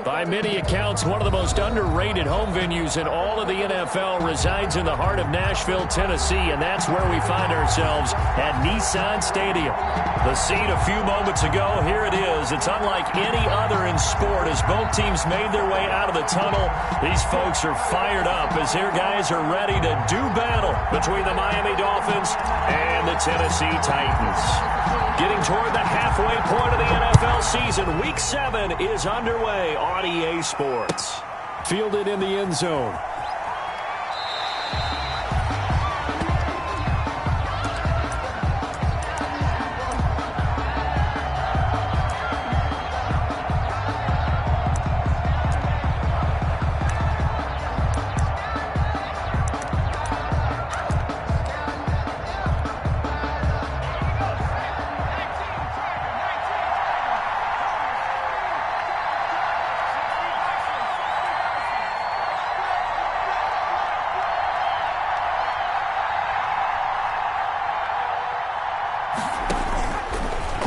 By many accounts, one of the most underrated home venues in all of the NFL resides in the heart of Nashville, Tennessee, and that's where we find ourselves at Nissan Stadium. The scene a few moments ago, here it is. It's unlike any other in sport as both teams made their way out of the tunnel. These folks are fired up as their guys are ready to do battle between the Miami Dolphins and the Tennessee Titans. Getting toward the halfway point of the NFL season, Week 7 is underway on EA Sports. Fielded in the end zone.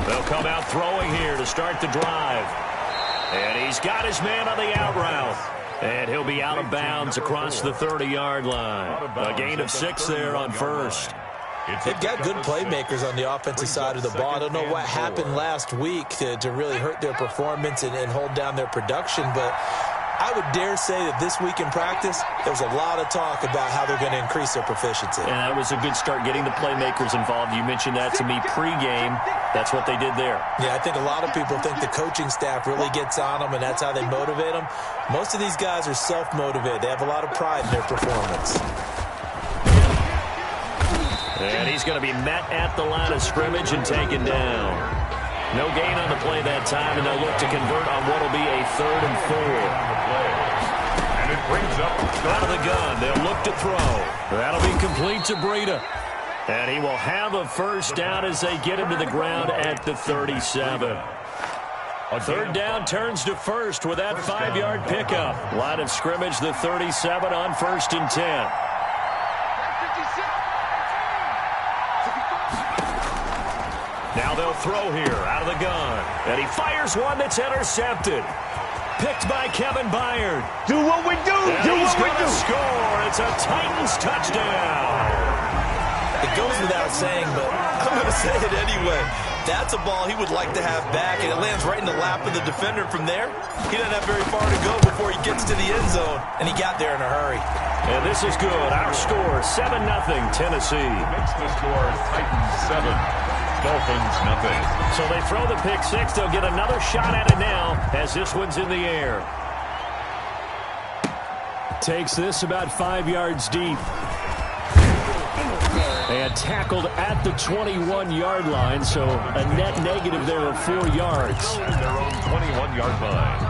They'll come out throwing here to start the drive. And he's got his man on the out route. And he'll be out of bounds across the 30-yard line. A gain of 6 there on first. They've got good playmakers on the offensive side of the ball. I don't know what happened last week to really hurt their performance and hold down their production, but I would dare say that this week in practice, there was a lot of talk about how they're going to increase their proficiency. And that was a good start getting the playmakers involved. You mentioned that to me pregame. That's what they did there. Yeah, I think a lot of people think the coaching staff really gets on them, and that's how they motivate them. Most of these guys are self-motivated. They have a lot of pride in their performance. And he's going to be met at the line of scrimmage and taken down. No gain on the play that time, and they'll look to convert on what will be a 3rd and 4. And it brings up out of the gun. They'll look to throw. That'll be complete to Breida. And he will have a first down as they get him to the ground at the 37. A 3rd down turns to first with that 5-yard pickup. Line of scrimmage, the 37 on 1st and 10. Now they'll throw here out of the gun. And he fires one that's intercepted. Picked by Kevin Byard. do what we do. And Do he's what we going do. to score. It's a Titans touchdown. It goes without saying, but I'm going to say it anyway. That's a ball he would like to have back, and it lands right in the lap of the defender from there. He doesn't have very far to go before he gets to the end zone, and he got there in a hurry. And this is good. Our score, 7-0 Tennessee. Makes the score Titans 7, Dolphins nothing. So they throw the pick 6. They'll get another shot at it now as this one's in the air. Takes this about 5 yards deep. And tackled at the 21-yard line, so a net negative there of 4 yards. At their own 21-yard line.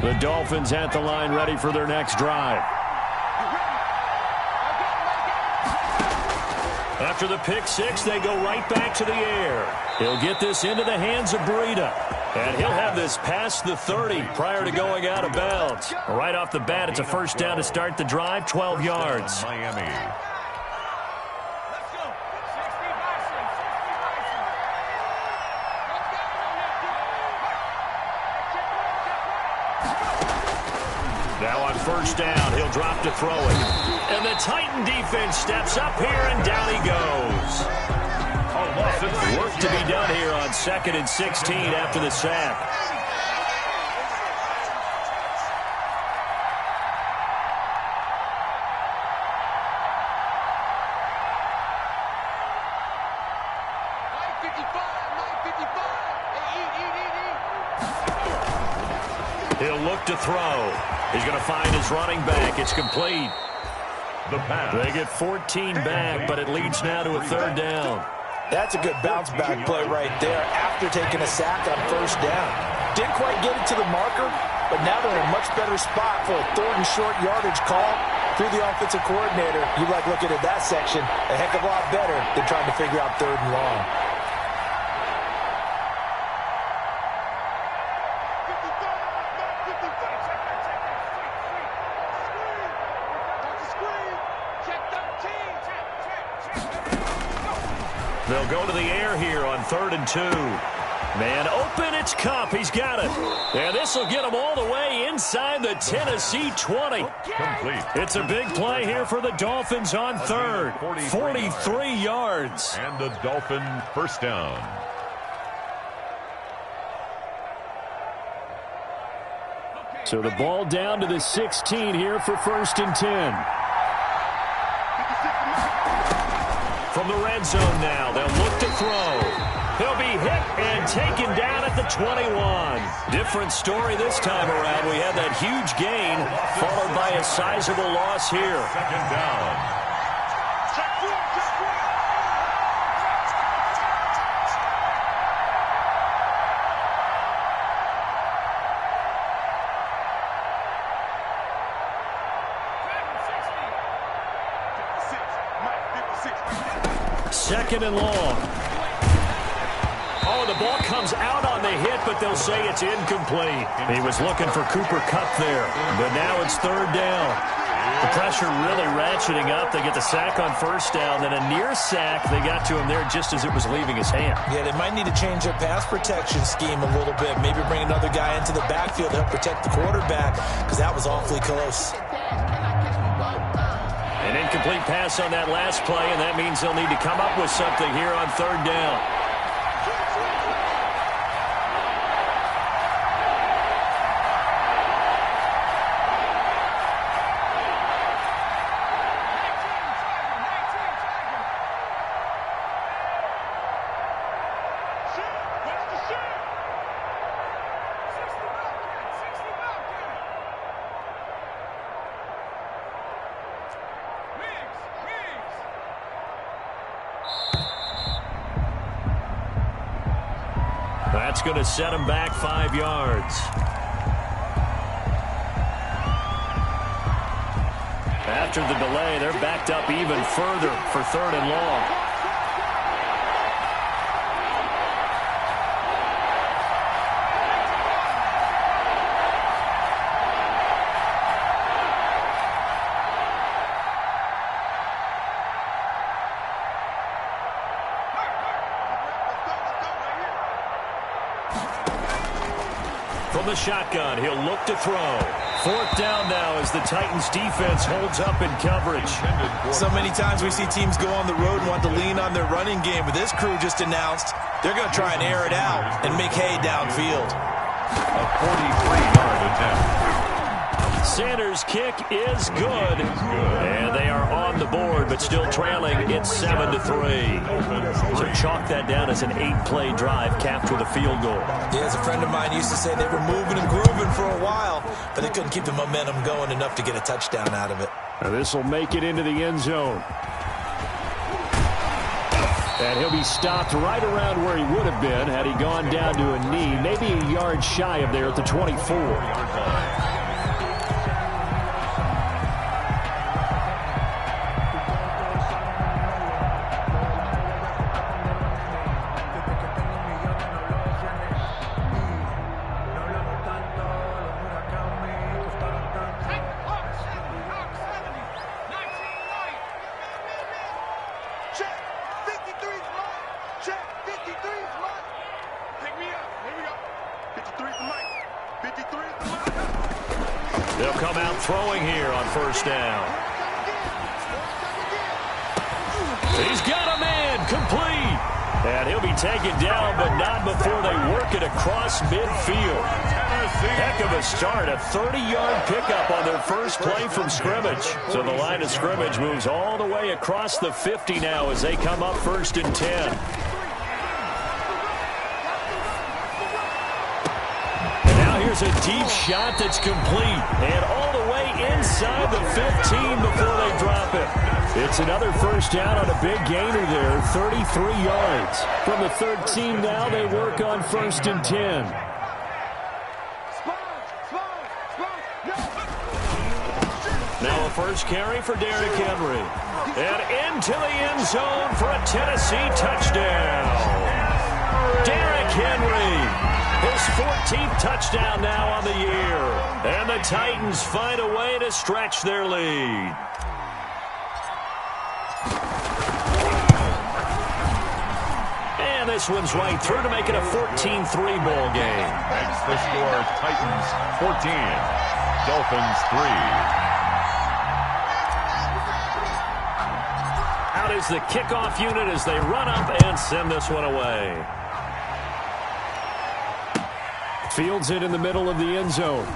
The Dolphins at the line ready for their next drive. After the pick 6, they go right back to the air. He'll get this into the hands of Breida. And he'll have this past the 30 prior to going out of bounds. Right off the bat, it's a first down to start the drive, 12 yards. Miami. Now on first down, he'll drop to throw it. And the Titan defense steps up here, and down he goes. Work to be done here on 2nd and 16 after the sack. He'll look to throw. He's going to find his running back. It's complete. The pass. They get 14 back, but it leads now to a 3rd down. That's a good bounce-back play right there after taking a sack on first down. Didn't quite get it to the marker, but now they're in a much better spot for a 3rd and short yardage call through the offensive coordinator. You like looking at that section a heck of a lot better than trying to figure out 3rd and long. They'll go to the air here on 3rd and 2. Man open, it's Cup. He's got it. And this will get him all the way inside the Tennessee 20. Complete. It's a big play here for the Dolphins on third. 43 yards. And the Dolphin first down. So the ball down to the 16 here for 1st and 10. From the red zone now, they'll look to throw. He'll be hit and taken down at the 21. Different story this time around. We had that huge gain followed by a sizable loss here. Second down. Second and long. Oh, the ball comes out on the hit, but they'll say it's incomplete. He was looking for Cooper Kupp there, but now it's third down. The pressure really ratcheting up. They get the sack on first down, then a near sack. They got to him there just as it was leaving his hand. Yeah, they might need to change their pass protection scheme a little bit. Maybe bring another guy into the backfield to help protect the quarterback, because that was awfully close. An incomplete pass on that last play, and that means they'll need to come up with something here on third down. That's going to set him back 5 yards. After the delay, they're backed up even further for third and long. From the shotgun, he'll look to throw. Fourth down now as the Titans defense holds up in coverage. So many times we see teams go on the road and want to lean on their running game, but this crew just announced they're going to try and air it out and make hay downfield. A 43-yard attempt. Sanders' kick is good. And they are on the board, but still trailing. It's 7-3. So chalk that down as an 8-play drive capped with a field goal. Yeah, as a friend of mine used to say, they were moving and grooving for a while, but they couldn't keep the momentum going enough to get a touchdown out of it. Now this will make it into the end zone. And he'll be stopped right around where he would have been had he gone down to a knee, maybe a yard shy of there at the 24. They'll come out throwing here on first down. He's got a man, complete. And he'll be taken down, but not before they work it across midfield. Heck of a start, a 30-yard pickup on their first play from scrimmage. So the line of scrimmage moves all the way across the 50 now as they come up 1st and 10. Here's a deep shot that's complete. And all the way inside the 15 before they drop it. It's another first down on a big gainer there, 33 yards. From the 13 now, they work on 1st and 10. Now a first carry for Derrick Henry. And into the end zone for a Tennessee touchdown. Derrick Henry. His 14th touchdown now on the year. And the Titans find a way to stretch their lead. And this one's right through to make it a 14-3 ball game. Makes the score Titans 14, Dolphins 3. Out is the kickoff unit as they run up and send this one away. Fields it in the middle of the end zone.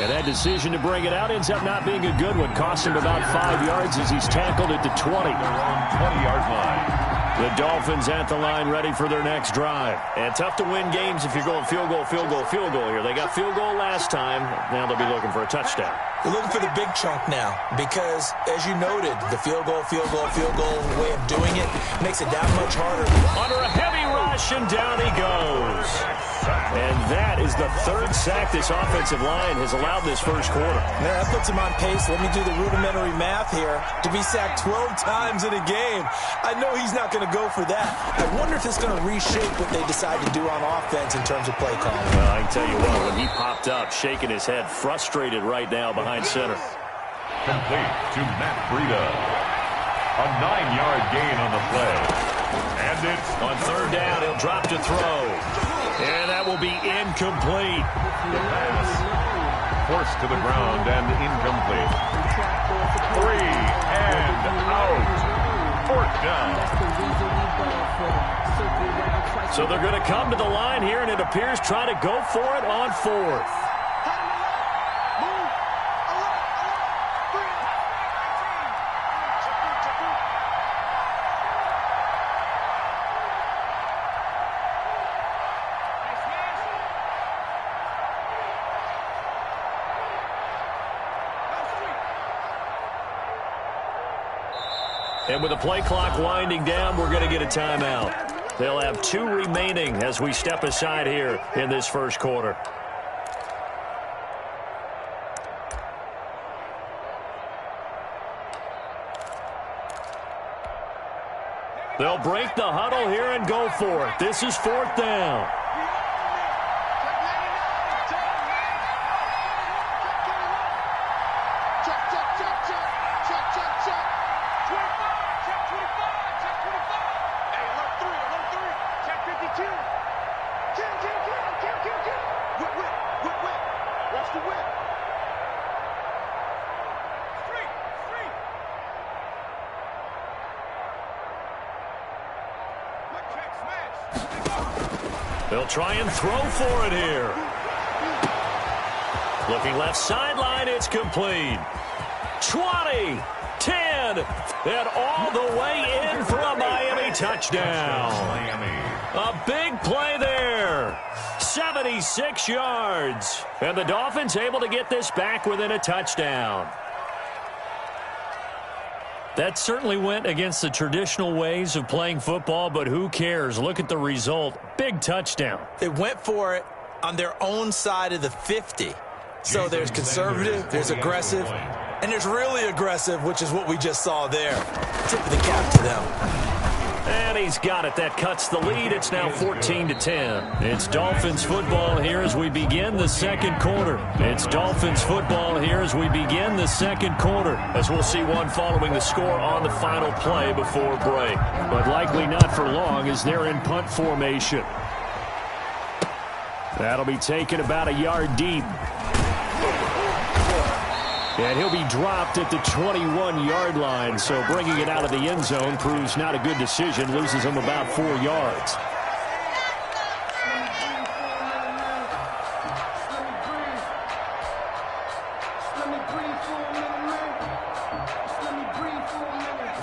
And that decision to bring it out ends up not being a good one. Cost him about 5 yards as he's tackled at the 20. 20-yard line. The Dolphins at the line ready for their next drive. And tough to win games if you're going field goal, field goal, field goal here. They got field goal last time. Now they'll be looking for a touchdown. They're looking for the big chunk now because, as you noted, the field goal way of doing it makes it that much harder. Under a heavy rush, and down he goes. And that is the third sack this offensive line has allowed this first quarter. Yeah, that puts him on pace. Let me do the rudimentary math here. To be sacked 12 times in a game, I know he's not going to go for that. I wonder if it's going to reshape what they decide to do on offense in terms of play calling. Well, I can tell you what, when he popped up, shaking his head, frustrated right now behind center. Complete to Matt Breida. A 9-yard gain on the play. And it's on third down. He'll drop to throw. And that will be incomplete. The pass forced to the ground and incomplete. 3 and out. Fourth down. So they're going to come to the line here, and it appears try to go for it on fourth. And with the play clock winding down, we're going to get a timeout. They'll have 2 remaining as we step aside here in this first quarter. They'll break the huddle here and go for it. This is fourth down. They'll try and throw for it here. Looking left sideline, it's complete. 20, 10, and all the way in for a Miami touchdown. A big play there. 76 yards. And the Dolphins able to get this back within a touchdown. That certainly went against the traditional ways of playing football, but who cares? Look at the result. Big touchdown. They went for it on their own side of the 50. So there's conservative, there's aggressive, and there's really aggressive, which is what we just saw there. Tip of the cap to them. And he's got it. That cuts the lead. It's now 14-10. It's Dolphins football here as we begin the second quarter. It's Dolphins football here as we begin the second quarter, as we'll see one following the score on the final play before break. But likely not for long as they're in punt formation. That'll be taken about a yard deep. And he'll be dropped at the 21-yard line, so bringing it out of the end zone proves not a good decision, loses him about 4 yards.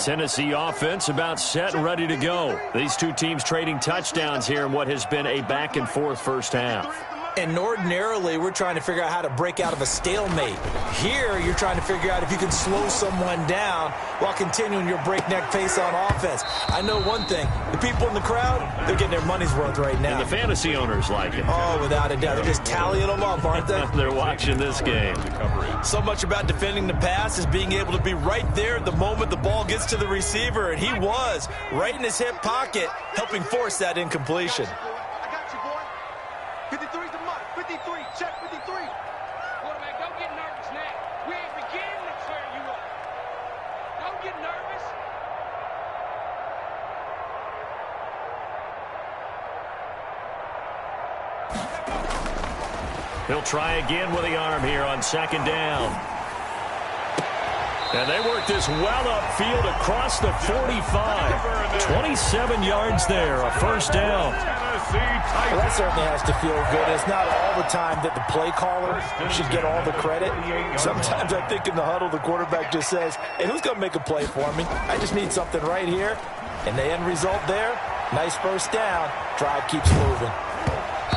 Tennessee offense about set and ready to go. These two teams trading touchdowns here in what has been a back-and-forth first half. And ordinarily, we're trying to figure out how to break out of a stalemate. Here, you're trying to figure out if you can slow someone down while continuing your breakneck pace on offense. I know one thing. The people in the crowd, they're getting their money's worth right now. And the fantasy owners like it. Oh, without a doubt. They're just tallying them up, aren't they? They're watching this game. So much about defending the pass is being able to be right there at the moment the ball gets to the receiver, and he was right in his hip pocket, helping force that incompletion. 53's the mark. 53. Check 53. Quarterback, don't get nervous now. We ain't beginning to tear you up. Don't get nervous. He'll try again with the arm here on second down. And they work this well upfield across the 45. 27 yards there, a first down. Well, that certainly has to feel good. It's not all the time that the play caller should get all the credit. Sometimes I think in the huddle, the quarterback just says, hey, who's going to make a play for me? I just need something right here. And the end result there, nice first down. Drive keeps moving.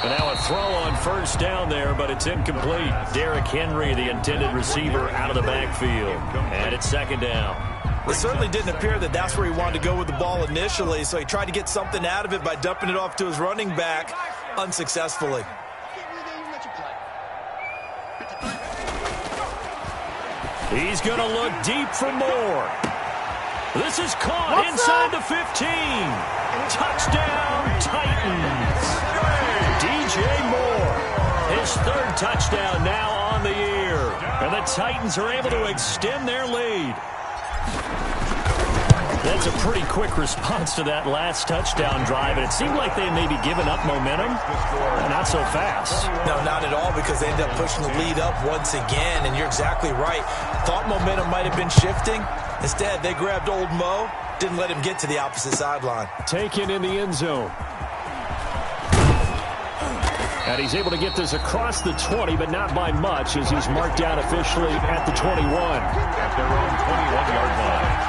And now a throw on first down there, but it's incomplete. Derrick Henry, the intended receiver, out of the backfield. And it's second down. It certainly didn't appear that that's where he wanted to go with the ball initially, so he tried to get something out of it by dumping it off to his running back unsuccessfully. He's going to look deep for more. This is caught inside the 15. Touchdown, Titans. DJ Moore, his third touchdown now on the year. And the Titans are able to extend their lead. That's a pretty quick response to that last touchdown drive, and it seemed like they may be giving up momentum. Not so fast. No, not at all, because they ended up pushing the lead up once again, and you're exactly right. Thought momentum might have been shifting. Instead, they grabbed old Mo, didn't let him get to the opposite sideline. Taken in the end zone. And he's able to get this across the 20, but not by much, as he's marked down officially at the 21. At their own 21-yard line.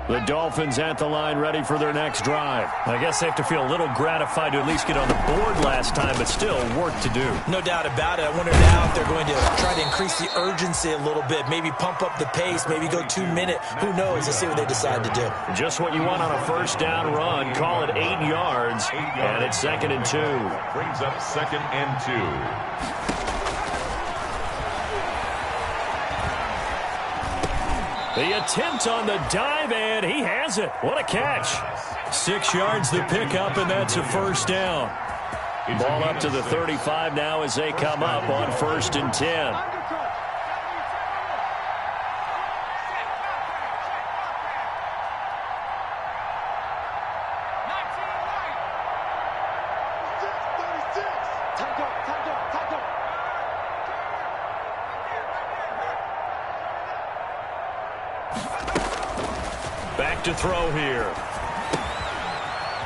The Dolphins at the line, ready for their next drive. I guess they have to feel a little gratified to at least get on the board last time, but still work to do. No doubt about it. I wonder now if they're going to try to increase the urgency a little bit, maybe pump up the pace, maybe go 2 minute. Who knows? Let's see what they decide to do. Just what you want on a first down run. Call it 8 yards, and it's 2nd and 2. Brings up 2nd and 2. The attempt on the dive, and he has it. What a catch. 6 yards the pickup, and that's a first down. Ball up to the 35 now as they come up on 1st and 10. Back to throw here.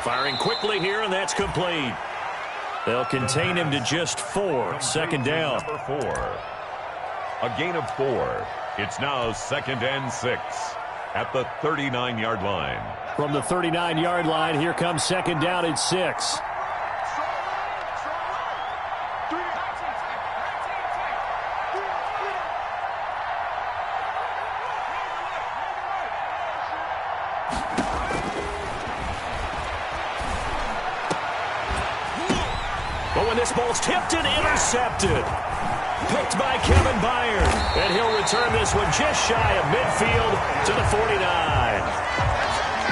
Firing quickly here, and that's complete. They'll contain him to just 4. 2nd down. Number 4. A gain of 4. It's now 2nd and 6 at the 39-yard line. From the 39-yard line, here comes 2nd down at 6. But when this ball's tipped and intercepted, picked by Kevin Byard, and he'll return this one just shy of midfield to the 49.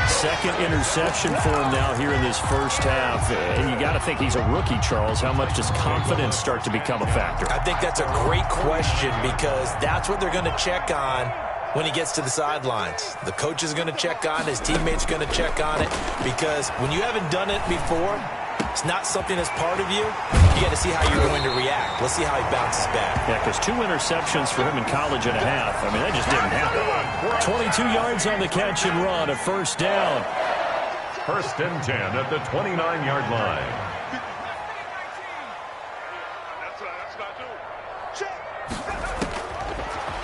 Second interception for him now here in this first half. And you got to think he's a rookie, Charles. How much does confidence start to become a factor? I think that's a great question, because that's what they're going to check on when he gets to the sidelines. The coach is going to check on it. His teammates are going to check on it, because when you haven't done it before, it's not something that's part of you. You got to see how you're going to react. Let's see how he bounces back. Yeah, because 2 interceptions for him in college and a half. I mean, that just didn't happen. 22 yards on the catch and run, a first down. 1st and 10 at the 29-yard line.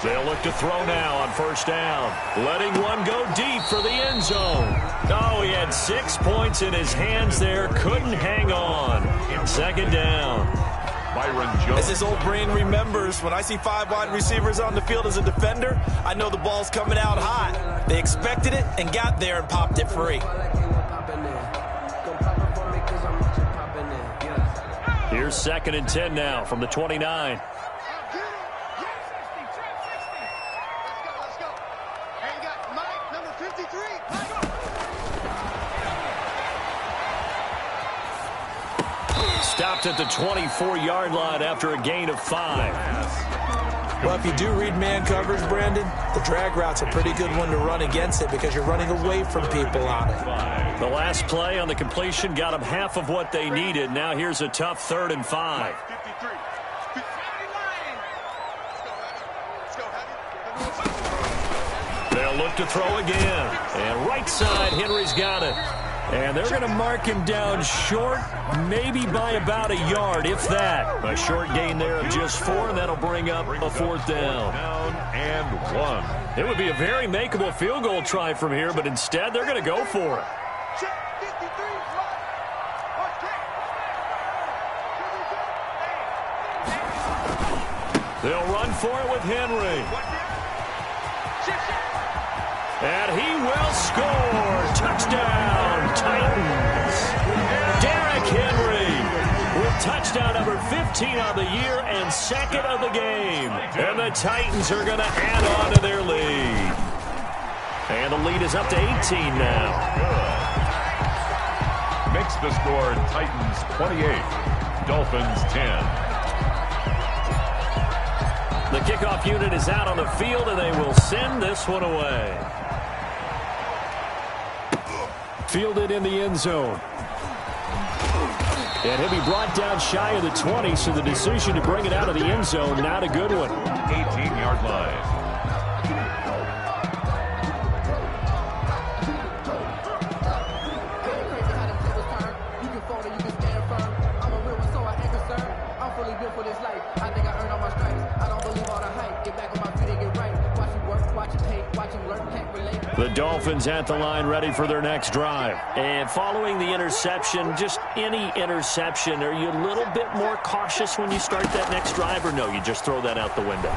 They'll look to throw now on first down. Letting one go deep for the end zone. Oh, he had 6 points in his hands there. Couldn't hang on. 2nd down. Byron Jones. As his old brain remembers, when I see 5 wide receivers on the field as a defender, I know the ball's coming out hot. They expected it and got there and popped it free. Here's 2nd and 10 now from the 29. Stopped at the 24-yard line after a gain of 5. Well, if you do read man coverage, Brandon, the drag route's a pretty good one to run against it because you're running away from people on it. The last play on the completion got them half of what they needed. Now here's a tough 3rd and 5. They'll look to throw again. And right side, Henry's got it. And they're going to mark him down short, maybe by about a yard, if that. A short gain there of just 4, and that'll bring up a 4th down. Down and 1. It would be a very makeable field goal try from here, but instead they're going to go for it. They'll run for it with Henry. And he will score. Touchdown, Titans. Derrick Henry with touchdown number 15 on the year and 2nd of the game. And the Titans are going to add on to their lead. And the lead is up to 18 now. Good. Makes the score Titans 28, Dolphins 10. The kickoff unit is out on the field, and they will send this one away. Fielded in the end zone. And he'll be brought down shy of the 20, so the decision to bring it out of the end zone, not a good one. 18-yard line. The Dolphins at the line ready for their next drive. And following the interception, just any interception, are you a little bit more cautious when you start that next drive, or no, you just throw that out the window?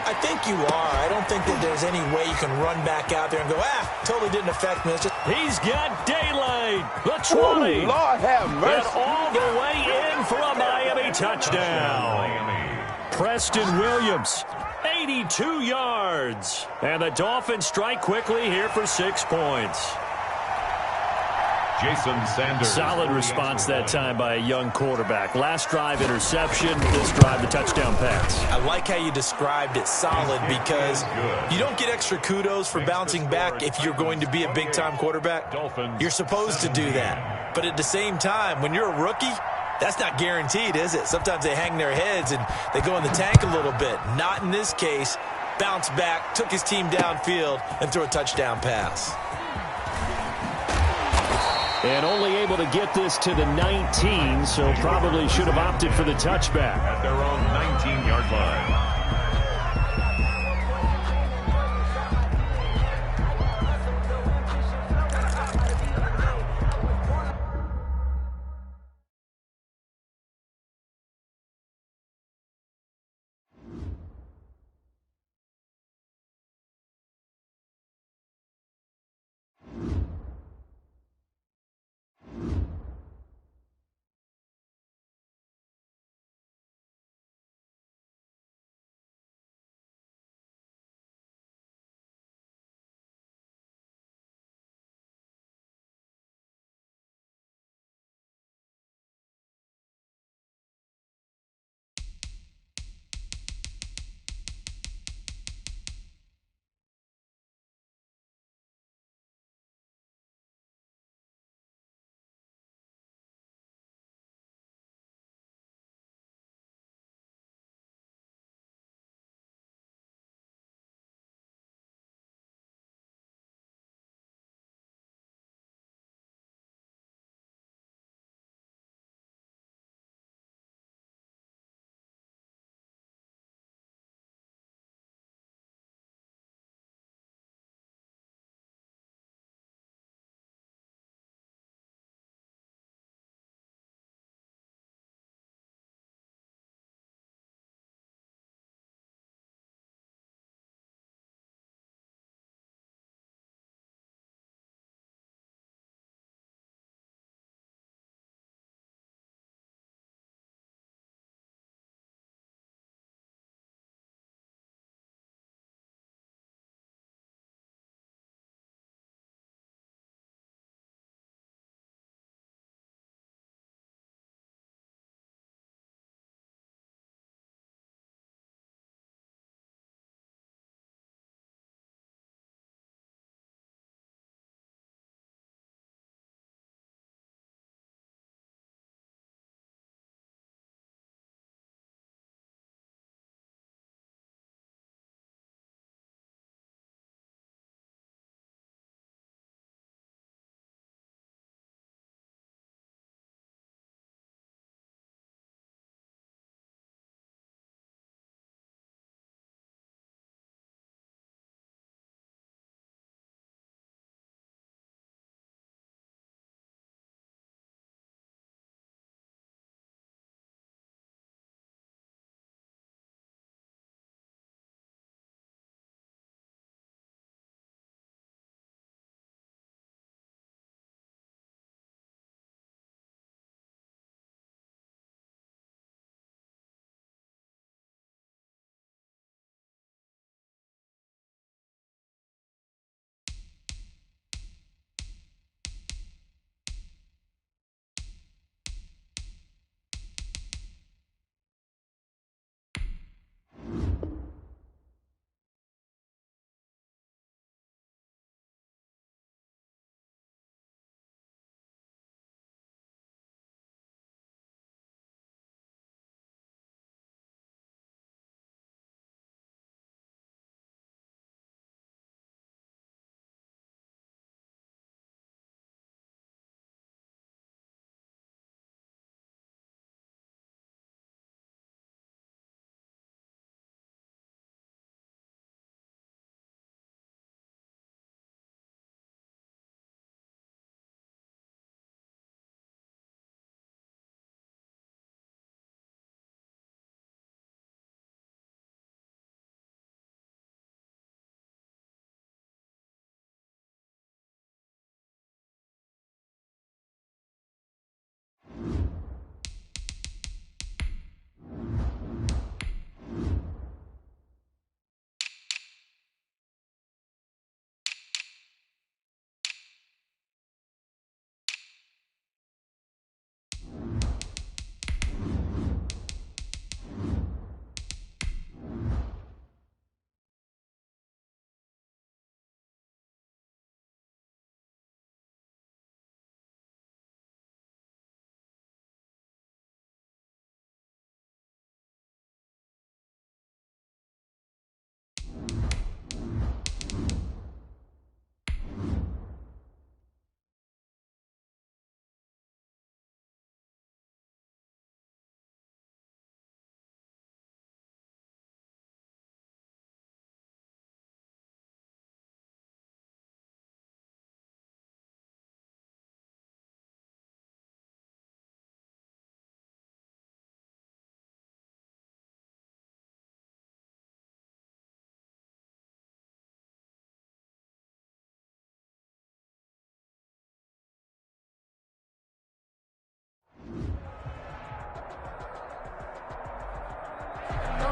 I think you are. I don't think that there's any way you can run back out there and go, totally didn't affect me. It's just... He's got daylight. The 20. Ooh, Lord have mercy. And all the way in for a Miami touchdown. Preston Williams, 82 yards. And the Dolphins strike quickly here for 6 points. Jason Sanders. Solid response that time by a young quarterback. Last drive, interception. This drive, the touchdown pass. I like how you described it, solid, because you don't get extra kudos for bouncing back if you're going to be a big-time quarterback. You're supposed to do that. But at the same time, when you're a rookie, that's not guaranteed, is it? Sometimes they hang their heads and they go in the tank a little bit. Not in this case. Bounced back, took his team downfield, and threw a touchdown pass. And only able to get this to the 19, so probably should have opted for the touchback. At their own 19-yard line.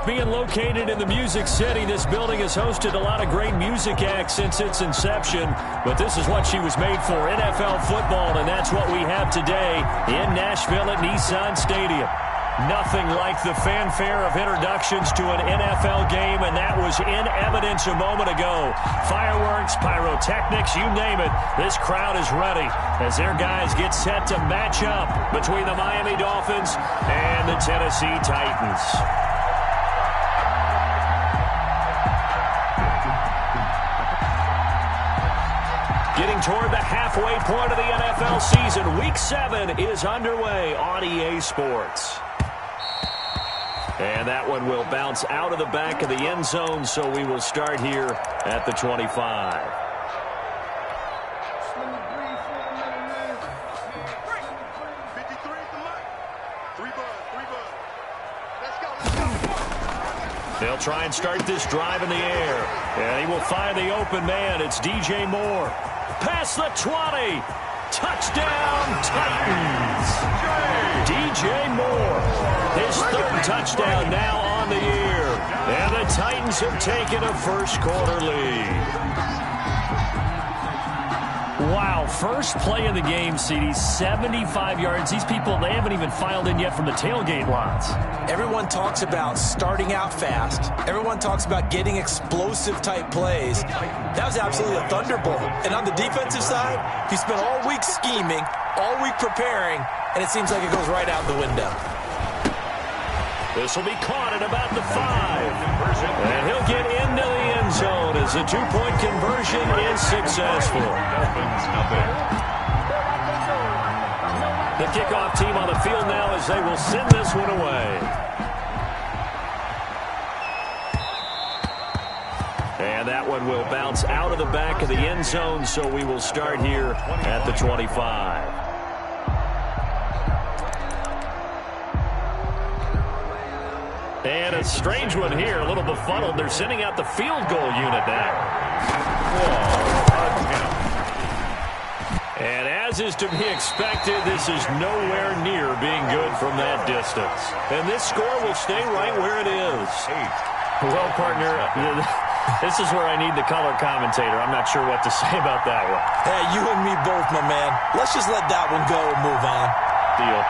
Being located in the Music City, this building has hosted a lot of great music acts since its inception, but this is what she was made for, NFL football, and that's what we have today in Nashville at Nissan Stadium. Nothing like the fanfare of introductions to an NFL game, and that was in evidence a moment ago. Fireworks, pyrotechnics, you name it, this crowd is ready as their guys get set to match up between the Miami Dolphins and the Tennessee Titans. Getting toward the halfway point of the NFL season, Week 7 is underway on EA Sports. And that one will bounce out of the back of the end zone, so we will start here at the 25. 53 at the mic. 3 bud. Let's go. They'll try and start this drive in the air. And he will find the open man. It's DJ Moore. Past the 20. Touchdown, Titans. DJ Moore. His third touchdown now on the year. And the Titans have taken a first-quarter lead. Wow, first play of the game, CD, 75 yards. These people, they haven't even filed in yet from the tailgate lots. Everyone talks about starting out fast. Everyone talks about getting explosive-type plays. That was absolutely a thunderbolt. And on the defensive side, you spent all week scheming, all week preparing, and it seems like it goes right out the window. This will be caught at about the 5. And he'll get into the end zone as the two-point conversion is successful. The kickoff team on the field now as they will send this one away. And that one will bounce out of the back of the end zone, so we will start here at the 25. And a strange one here, a little befuddled. They're sending out the field goal unit now. And as is to be expected, this is nowhere near being good from that distance. And this score will stay right where it is. Well, partner, this is where I need the color commentator. I'm not sure what to say about that one. Hey, you and me both, my man. Let's just let that one go and move on. Deal.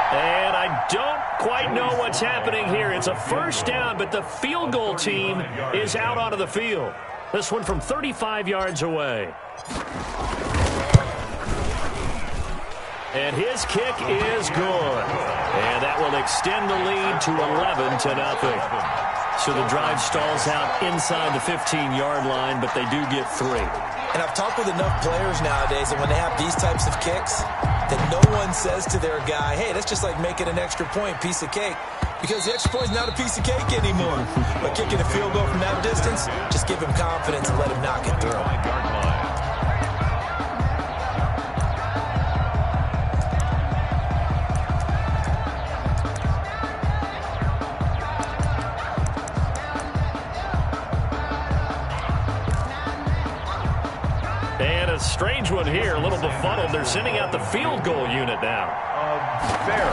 And I don't quite know what's happening here. It's a first down, but the field goal team is out onto the field. This one from 35 yards away. And his kick is good. And that will extend the lead to 11-0. So the drive stalls out inside the 15-yard line, but they do get 3. And I've talked with enough players nowadays, and when they have these types of kicks, that no one says to their guy, hey, that's just like making an extra point, piece of cake. Because the extra point is not a piece of cake anymore. But kicking a field goal from that distance, just give him confidence and let him knock it through. And a strange one here, a little befuddled. They're sending out the field goal unit now. A very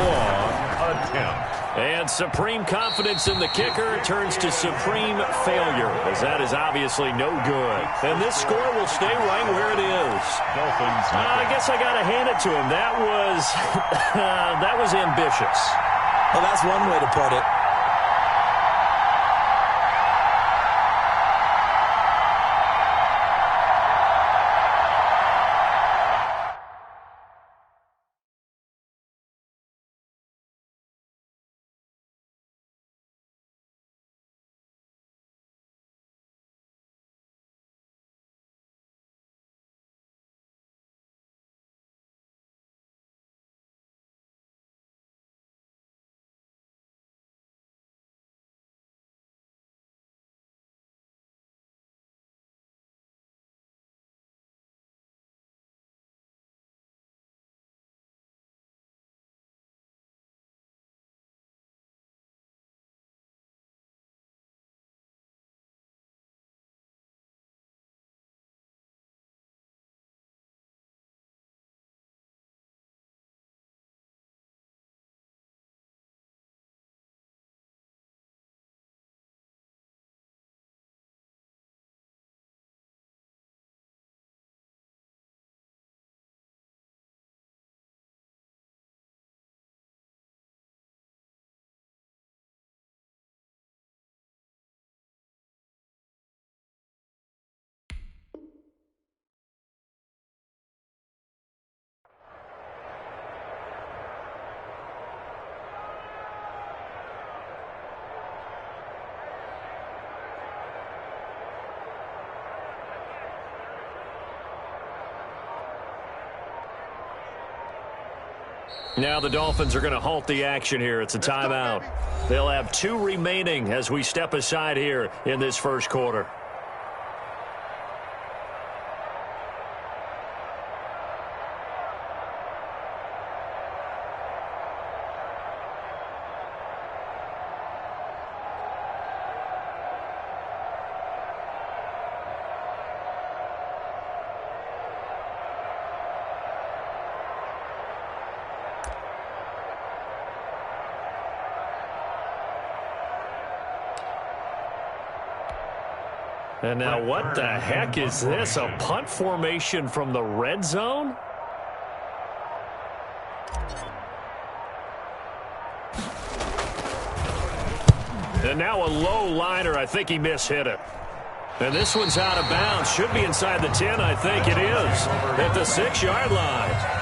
long attempt. And supreme confidence in the kicker turns to supreme failure, as that is obviously no good. And this score will stay right where it is. Dolphins. I guess I got to hand it to him. That was, that was ambitious. Well, that's one way to put it. Now the Dolphins are going to halt the action here. It's a timeout. They'll have 2 remaining as we step aside here in this first quarter. And now what the heck is this? A punt formation from the red zone? And now a low liner. I think he mishit it. And this one's out of bounds. Should be inside the 10, I think it is. At the 6-yard line.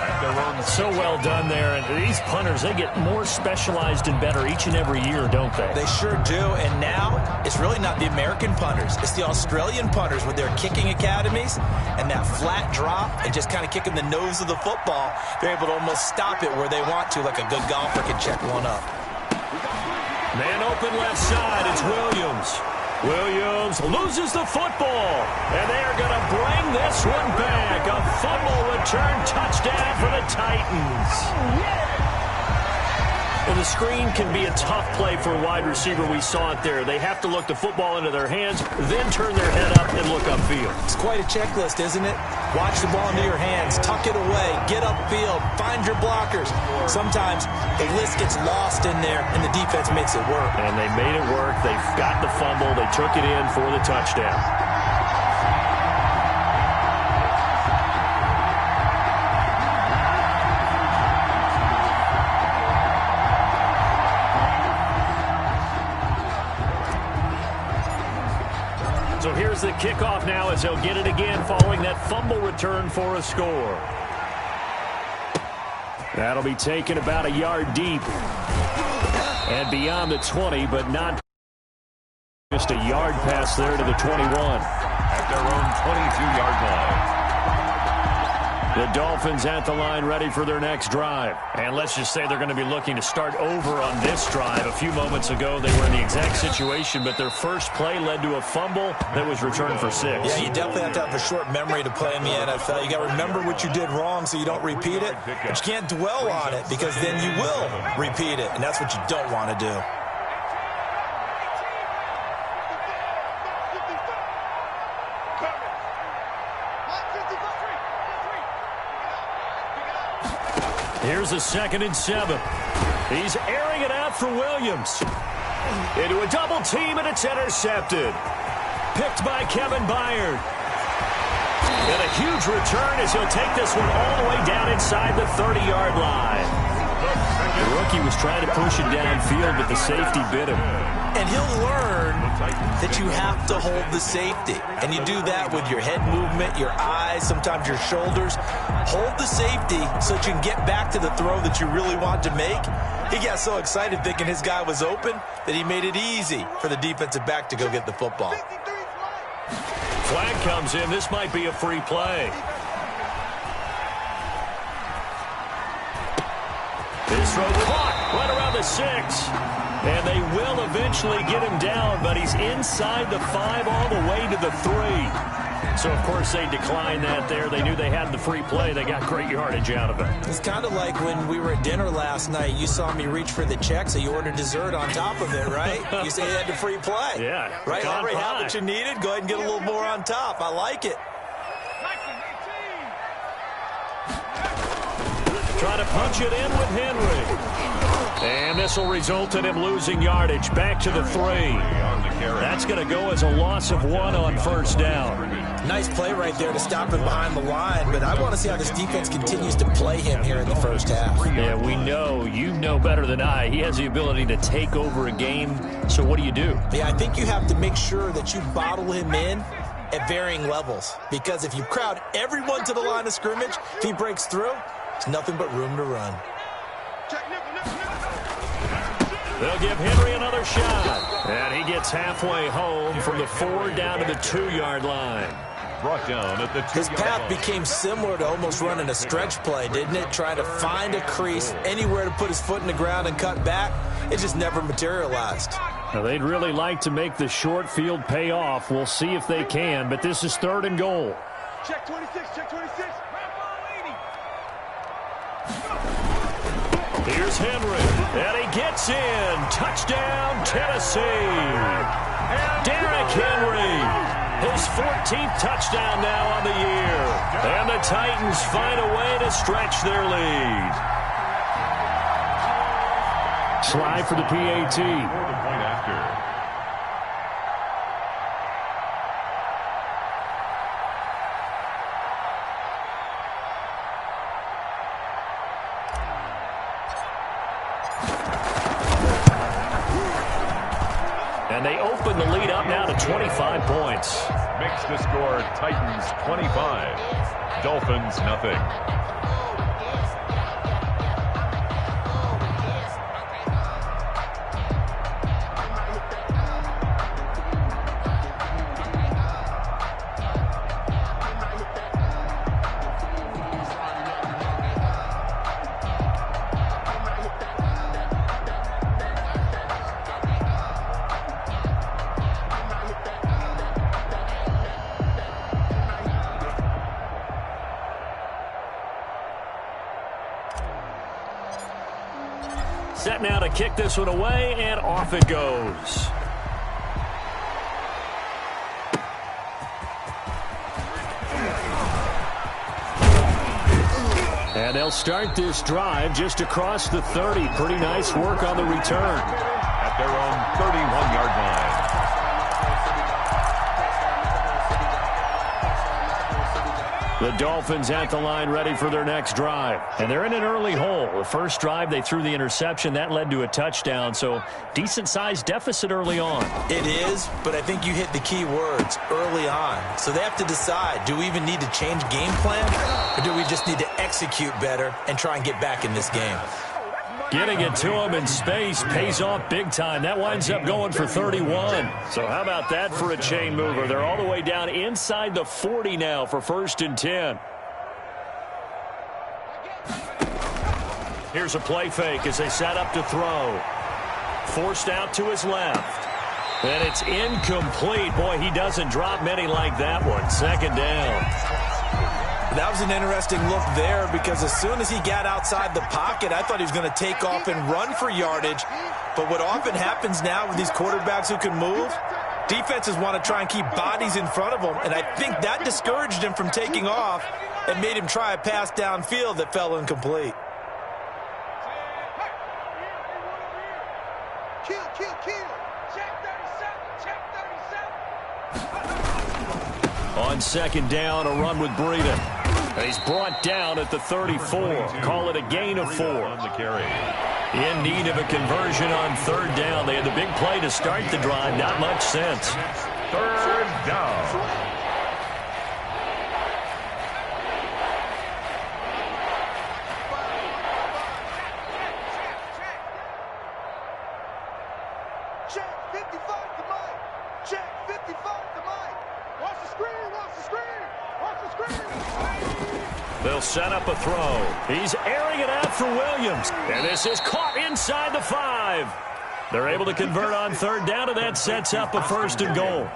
So well done there. And these punters, they get more specialized and better each and every year, don't they? They sure do. And now it's really not the American punters. It's the Australian punters with their kicking academies and that flat drop and just kind of kicking the nose of the football. They're able to almost stop it where they want to, like a good golfer can check one up. Man open left side. It's Williams. Williams loses the football, and they are going to bring this one back. A fumble return touchdown for the Titans. And the screen can be a tough play for a wide receiver. We saw it there. They have to look the football into their hands, then turn their head up and look upfield. It's quite a checklist, isn't it? Watch the ball into your hands, tuck it away, get upfield, find your blockers. Sometimes the list gets lost in there, and the defense makes it work. And they made it work. They got the fumble. They took it in for the touchdown. So here's the kickoff now as they'll get it again following that fumble return for a score. That'll be taken about a yard deep and beyond the 20, but not just a yard pass there to the 21. At their own 22-yard line. The Dolphins at the line ready for their next drive. And let's just say they're going to be looking to start over on this drive. A few moments ago, they were in the exact situation, but their first play led to a fumble that was returned for 6. Yeah, you definitely have to have a short memory to play in the NFL. You got to remember what you did wrong so you don't repeat it. But you can't dwell on it because then you will repeat it, and that's what you don't want to do. Here's a 2nd and 7. He's airing it out for Williams. Into a double team, and it's intercepted. Picked by Kevin Byard. And a huge return as he'll take this one all the way down inside the 30-yard line. The rookie was trying to push it downfield, but the safety bit him. And he'll learn that you have to hold the safety. And you do that with your head movement, your eyes, sometimes your shoulders. Hold the safety so that you can get back to the throw that you really want to make. He got so excited thinking his guy was open that he made it easy for the defensive back to go get the football. Flag comes in. This might be a free play. His throw caught right around the 6. And they will eventually get him down, but he's inside the 5 all the way to the 3. So, of course, they declined that there. They knew they had the free play. They got great yardage out of it. It's kind of like when we were at dinner last night. You saw me reach for the check, so you ordered dessert on top of it, right? You say you had the free play. Yeah. Right? You already had what you needed. Go ahead and get a little more on top. I like it. Try to punch it in with Henry. And this will result in him losing yardage back to the 3. That's going to go as a loss of 1 on first down. Nice play right there to stop him behind the line, but I want to see how this defense continues to play him here in the first half. Yeah, we know. You know better than I. He has the ability to take over a game, so what do you do? Yeah, I think you have to make sure that you bottle him in at varying levels, because if you crowd everyone to the line of scrimmage, if he breaks through, it's nothing but room to run. They'll give Henry another shot. And he gets halfway home from the 4 down to the 2-yard line. brought down at the 2-yard line. His path became similar to almost running a stretch play, didn't it? Trying to find a crease, anywhere to put his foot in the ground and cut back. It just never materialized. Now, they'd really like to make the short field pay off. We'll see if they can, but this is 3rd and goal. Check 26, check 26. Here's Henry, and he gets in. Touchdown, Tennessee. Derrick Henry, his 14th touchdown now on the year. And the Titans find a way to stretch their lead. Slide for the PAT. For the point after. And they open the lead up now to 25 points. Makes the score Titans 25, Dolphins nothing. Set now to kick this one away, and off it goes. And they'll start this drive just across the 30. Pretty nice work on the return. At their own 31-yard line. The Dolphins at the line ready for their next drive. And they're in an early hole. The first drive, they threw the interception. That led to a touchdown, so decent-sized deficit early on. It is, but I think you hit the key words, early on. So they have to decide, do we even need to change game plan, or do we just need to execute better and try and get back in this game? Getting it to him in space pays off big time. That winds up going for 31. So how about that for a chain mover? They're all the way down inside the 40 now for 1st and 10. Here's a play fake as they set up to throw. Forced out to his left. And it's incomplete. Boy, he doesn't drop many like that one. 2nd down. That was an interesting look there because as soon as he got outside the pocket, I thought he was going to take off and run for yardage. But what often happens now with these quarterbacks who can move, defenses want to try and keep bodies in front of them. And I think that discouraged him from taking off and made him try a pass downfield that fell incomplete. Kill. Check 37, check 37. On 2nd down, a run with Breida. He's brought down at the 34. Call it a gain of 4. On the carry. In need of a conversion on 3rd down. They had the big play to start the drive. Not much sense. 3rd down. Check 55 to Mike. Check 55 to Mike. Watch the screen. Watch the screen. They'll set up a throw. He's airing it out for Williams. And this is caught inside the 5. They're able to convert on 3rd down, and that sets up a 1st and goal.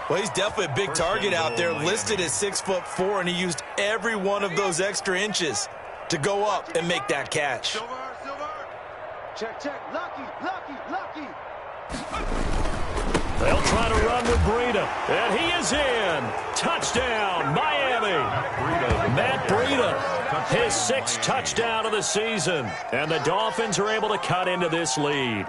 Well, he's definitely a big target out there, listed at 6'4", and he used every one of those extra inches to go up and make that catch. Silver. Check. Lucky. They'll try to run with Breida, and he is in. Touchdown, Miami. Matt Breida, his 6th touchdown of the season. And the Dolphins are able to cut into this lead.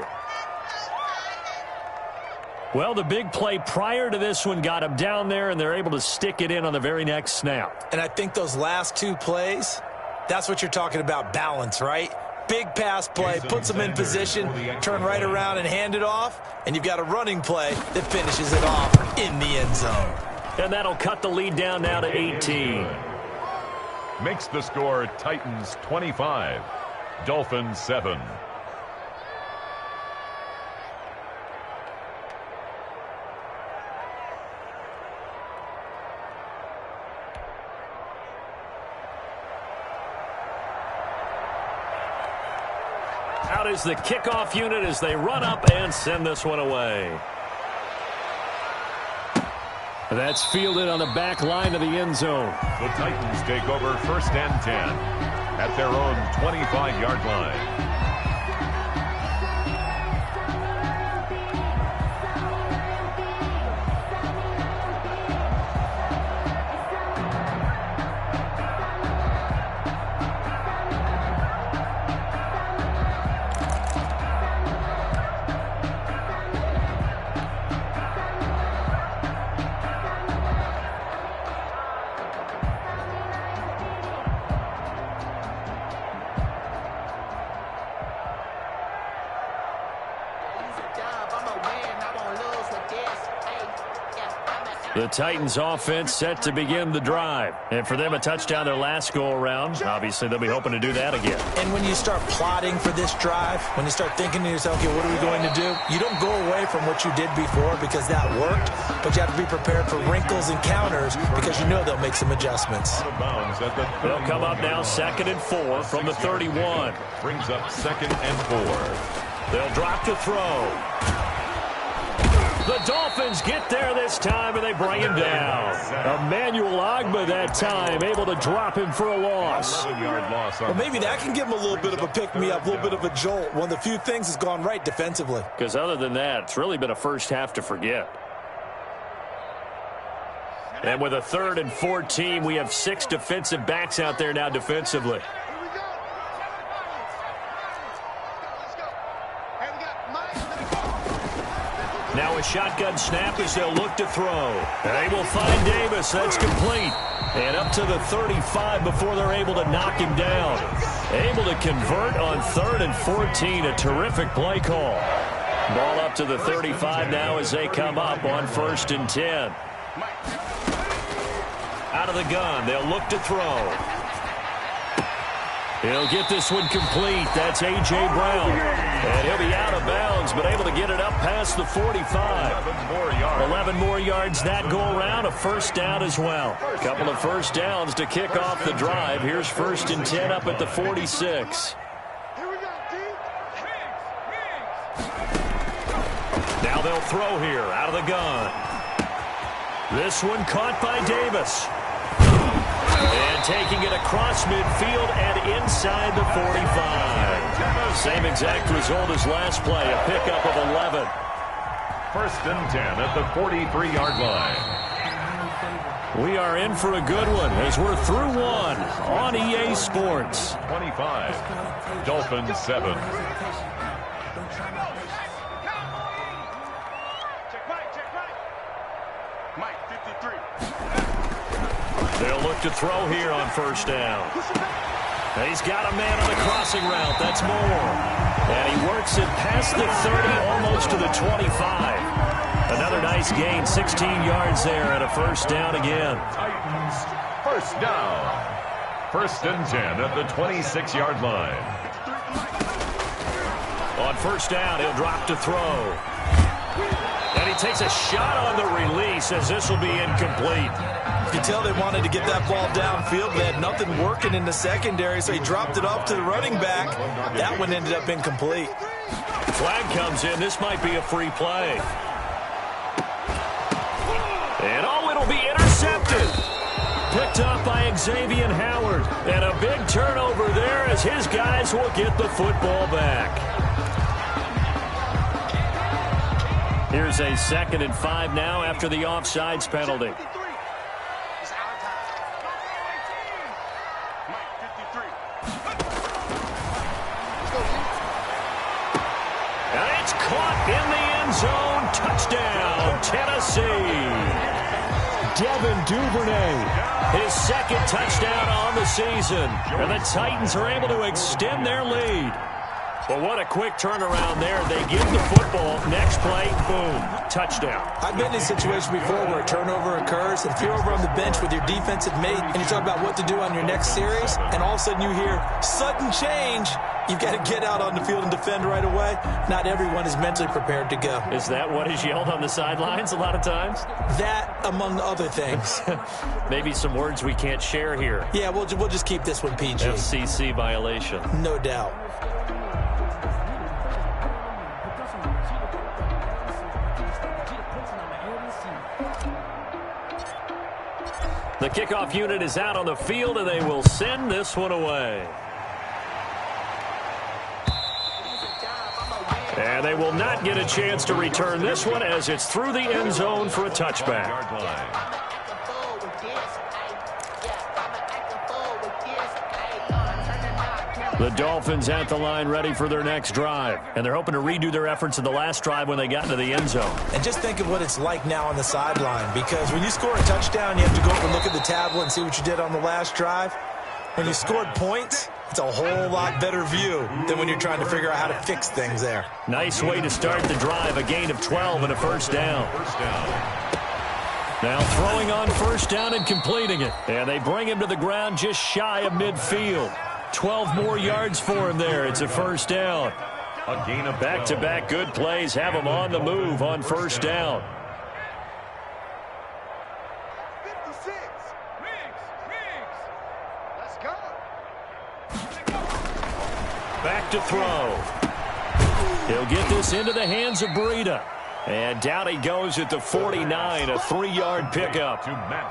Well, the big play prior to this one got him down there, and they're able to stick it in on the very next snap. And I think those last 2 plays, that's what you're talking about, balance, right? Big pass play, puts them in position, turn right around and hand it off, and you've got a running play that finishes it off in the end zone. And that'll cut the lead down now to 18. Makes the score Titans 25, Dolphins 7. Out is the kickoff unit as they run up and send this one away. That's fielded on the back line of the end zone. The Titans take over 1st and 10 at their own 25-yard line. The Titans offense set to begin the drive. And for them, a touchdown their last go-around. Obviously, they'll be hoping to do that again. And when you start plotting for this drive, when you start thinking to yourself, okay, what are we going to do? You don't go away from what you did before because that worked, but you have to be prepared for wrinkles and counters because you know they'll make some adjustments. They'll come up now 2nd and 4 from the 31. Brings up 2nd and 4. They'll drop to throw. The Dolphins get there this time, and they bring him down. Emmanuel Ogbah that time, able to drop him for a loss. Well, maybe that can give him a little bit of a pick-me-up, a little bit of a jolt. One of the few things has gone right defensively. Because other than that, it's really been a first half to forget. And with a 3rd and 14, we have 6 defensive backs out there now defensively. Now a shotgun snap as they'll look to throw. They will find Davis. That's complete. And up to the 35 before they're able to knock him down. Able to convert on 3rd and 14. A terrific play call. Ball up to the 35 now as they come up on 1st and 10. Out of the gun. They'll look to throw. He'll get this one complete. That's A.J. Brown. And he'll be out of bounds, but able to get it up past the 45. 11 more yards that go around. A first down as well. A couple of first downs to kick off the drive. Here's 1st and 10 up at the 46. Now they'll throw here out of the gun. This one caught by Davis. And taking it across midfield and inside the 45. Same exact result as last play, a pickup of 11. 1st and 10 at the 43-yard line. We are in for a good one as we're through one on EA Sports. 25, Dolphins 7. They'll look to throw here on 1st down. He's got a man on the crossing route. That's Moore. And he works it past the 30, almost to the 25. Another nice gain, 16 yards there, and a 1st down again. Titans, 1st down. 1st and 10 at the 26-yard line. On 1st down, he'll drop to throw. And he takes a shot on the release as this will be incomplete. You can tell they wanted to get that ball downfield. They had nothing working in the secondary, so he dropped it off to the running back. That one ended up incomplete. Flag comes in. This might be a free play. And it'll be intercepted. Picked up by Xavier Howard. And a big turnover there as his guys will get the football back. Here's a 2nd and 5 now after the offsides penalty. And it's caught in the end zone. Touchdown, Tennessee. Devin Duvernay, his 2nd touchdown on the season. And the Titans are able to extend their lead. But what a quick turnaround there. They give the football. Next play, boom, touchdown. I've been in a situation before where a turnover occurs, and if you're over on the bench with your defensive mate and you talk about what to do on your next series, and all of a sudden you hear sudden change, you've got to get out on the field and defend right away. Not everyone is mentally prepared to go. Is that what is yelled on the sidelines a lot of times? That, among other things. Maybe some words we can't share here. Yeah, we'll just keep this one PG. FCC violation. No doubt. The kickoff unit is out on the field, and they will send this one away. And they will not get a chance to return this one as it's through the end zone for a touchback. The Dolphins at the line ready for their next drive. And they're hoping to redo their efforts in the last drive when they got into the end zone. And just think of what it's like now on the sideline, because when you score a touchdown, you have to go up and look at the tablet and see what you did on the last drive. When you scored points, it's a whole lot better view than when you're trying to figure out how to fix things there. Nice way to start the drive, a gain of 12 and a first down. Now throwing on first down and completing it. And they bring him to the ground just shy of midfield. 12 more yards for him there. It's a first down. A gain of back-to-back good plays have him on the move on first down. 56. Let's go. Back to throw. He'll get this into the hands of Breida. And down he goes at the 49, a 3-yard pickup.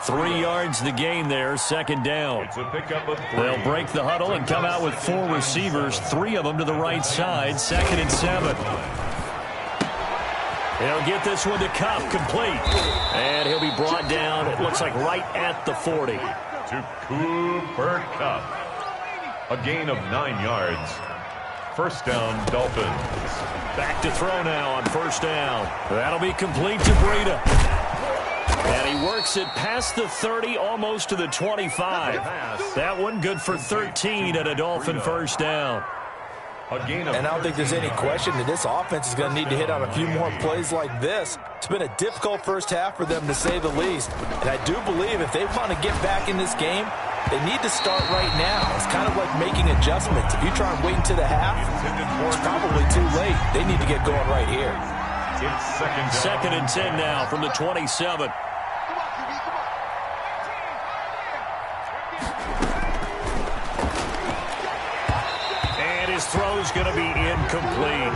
3 yards the gain there, second down. It's a pickup of 3. They'll break the huddle and come out with 4 receivers, 3 of them to the right side, second and 7. He'll get this one to Kupp, complete. And he'll be brought down, it looks like right at the 40. To Cooper Kupp. A gain of 9 yards. First down, Dolphins. Back to throw now on first down. That'll be complete to Breida. And he works it past the 30, almost to the 25. That one good for 13 and a Dolphin first down. And I don't think there's any question that this offense is going to need to hit on a few more plays like this. It's been a difficult first half for them, to say the least. And I do believe if they want to get back in this game, they need to start right now. It's kind of like making adjustments. If you try and wait until the half, it's probably too late. They need to get going right here. It's second and 10 now from the 27. His throw's going to be incomplete.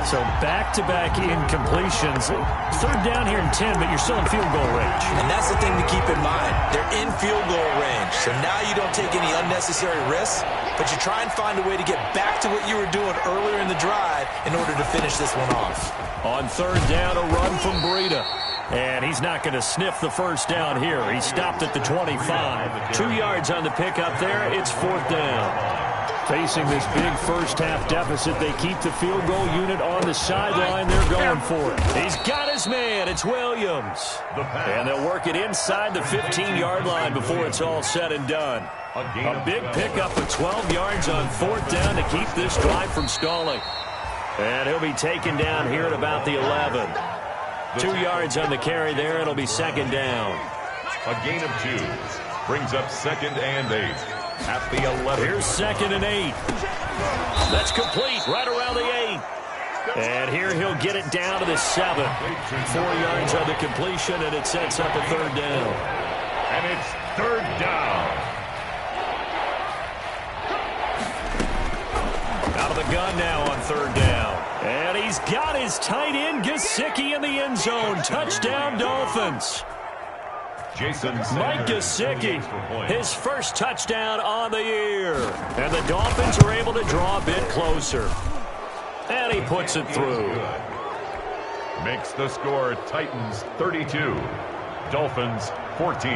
So back-to-back incompletions. Third down here in 10, but you're still in field goal range. And that's the thing to keep in mind. They're in field goal range. So now you don't take any unnecessary risks, but you try and find a way to get back to what you were doing earlier in the drive in order to finish this one off. On third down, a run from Breida. And he's not going to sniff the first down here. He stopped at the 25. 2 yards on the pickup there. It's fourth down. Facing this big first-half deficit, they keep the field goal unit on the sideline. They're going for it. He's got his man. It's Williams. And they'll work it inside the 15-yard line before it's all said and done. A big pickup of 12 yards on fourth down to keep this drive from stalling. And he'll be taken down here at about the 11. 2 yards on the carry there. It'll be second down. A gain of 2 brings up second and 8. At the 11. Here's second and 8. That's complete right around the 8. And here he'll get it down to the 7. 4 yards on the completion, and it sets up a third down. And it's third down. Out of the gun now on third down. And he's got his tight end, Gesicki, in the end zone. Touchdown, Dolphins. Mike Gesicki, his first touchdown on the year. And the Dolphins are able to draw a bit closer. And he puts it through. Makes the score Titans 32, Dolphins 14.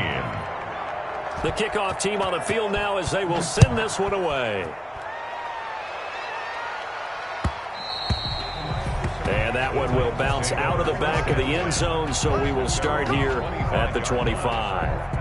The kickoff team on the field now as they will send this one away. And that one will bounce out of the back of the end zone, so we will start here at the 25.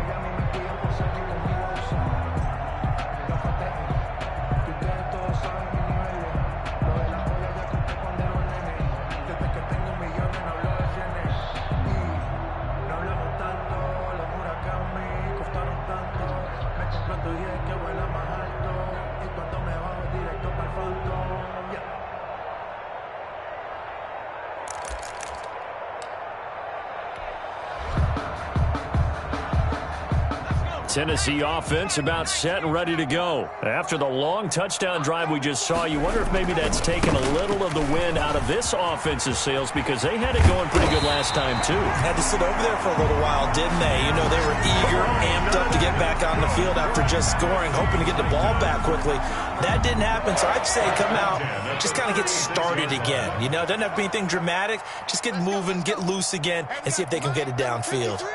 Tennessee offense about set and ready to go. After the long touchdown drive we just saw, you wonder if maybe that's taken a little of the wind out of this offense's sails, because they had it going pretty good last time too. Had to sit over there for a little while, didn't they? You know, they were eager, amped up to get back on the field after just scoring, hoping to get the ball back quickly. That didn't happen, so I'd say come out, just kind of get started again. You know, it doesn't have to be anything dramatic. Just get moving, get loose again, and see if they can get it downfield.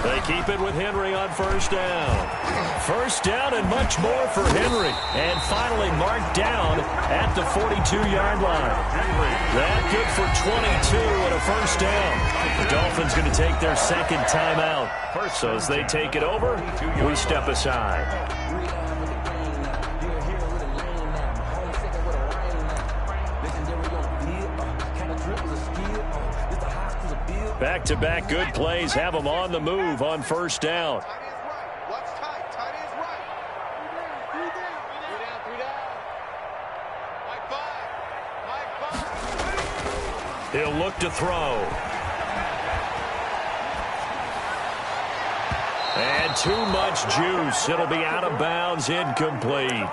They keep it with Henry on first down. First down and much more for Henry. And finally marked down at the 42-yard line. That good for 22 and a first down. The Dolphins going to take their second timeout. So as they take it over, we step aside. Back-to-back good plays have them on the move on first down. He'll look to throw. And too much juice. It'll be out of bounds, incomplete.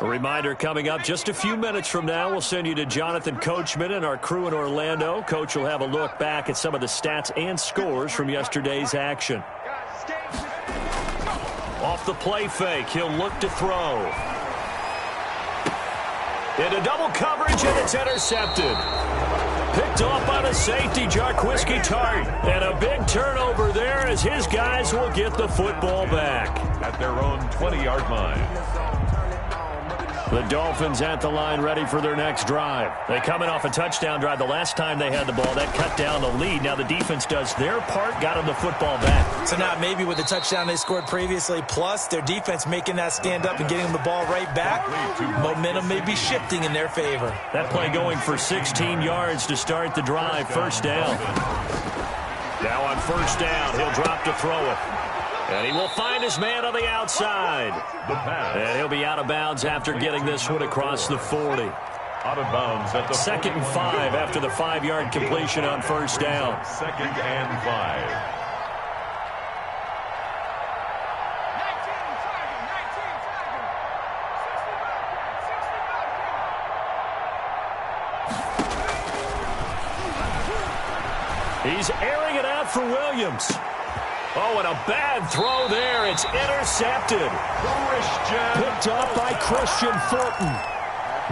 A reminder coming up just a few minutes from now, we'll send you to Jonathan Coachman and our crew in Orlando. Coach will have a look back at some of the stats and scores from yesterday's action. Off the play fake, he'll look to throw. Into double coverage, and it's intercepted. Picked off by the safety, Jarquiski Tart. And a big turnover there as his guys will get the football back. At their own 20-yard line. The Dolphins at the line ready for their next drive. They coming off a touchdown drive the last time they had the ball. That cut down the lead. Now the defense does their part, got them the football back. So now maybe with the touchdown they scored previously, plus their defense making that stand up and getting them the ball right back, momentum may be shifting in their favor. That play going for 16 yards to start the drive. First down. Now on first down, he'll drop to throw it. And he will find his man on the outside. And he'll be out of bounds after getting this one across the 40. Out of bounds at the 2nd and 5 after the 5-yard completion on first down. 2nd and 5. He's airing it out for Williams. Oh, and a bad throw there. It's intercepted. Picked off by Christian Fulton.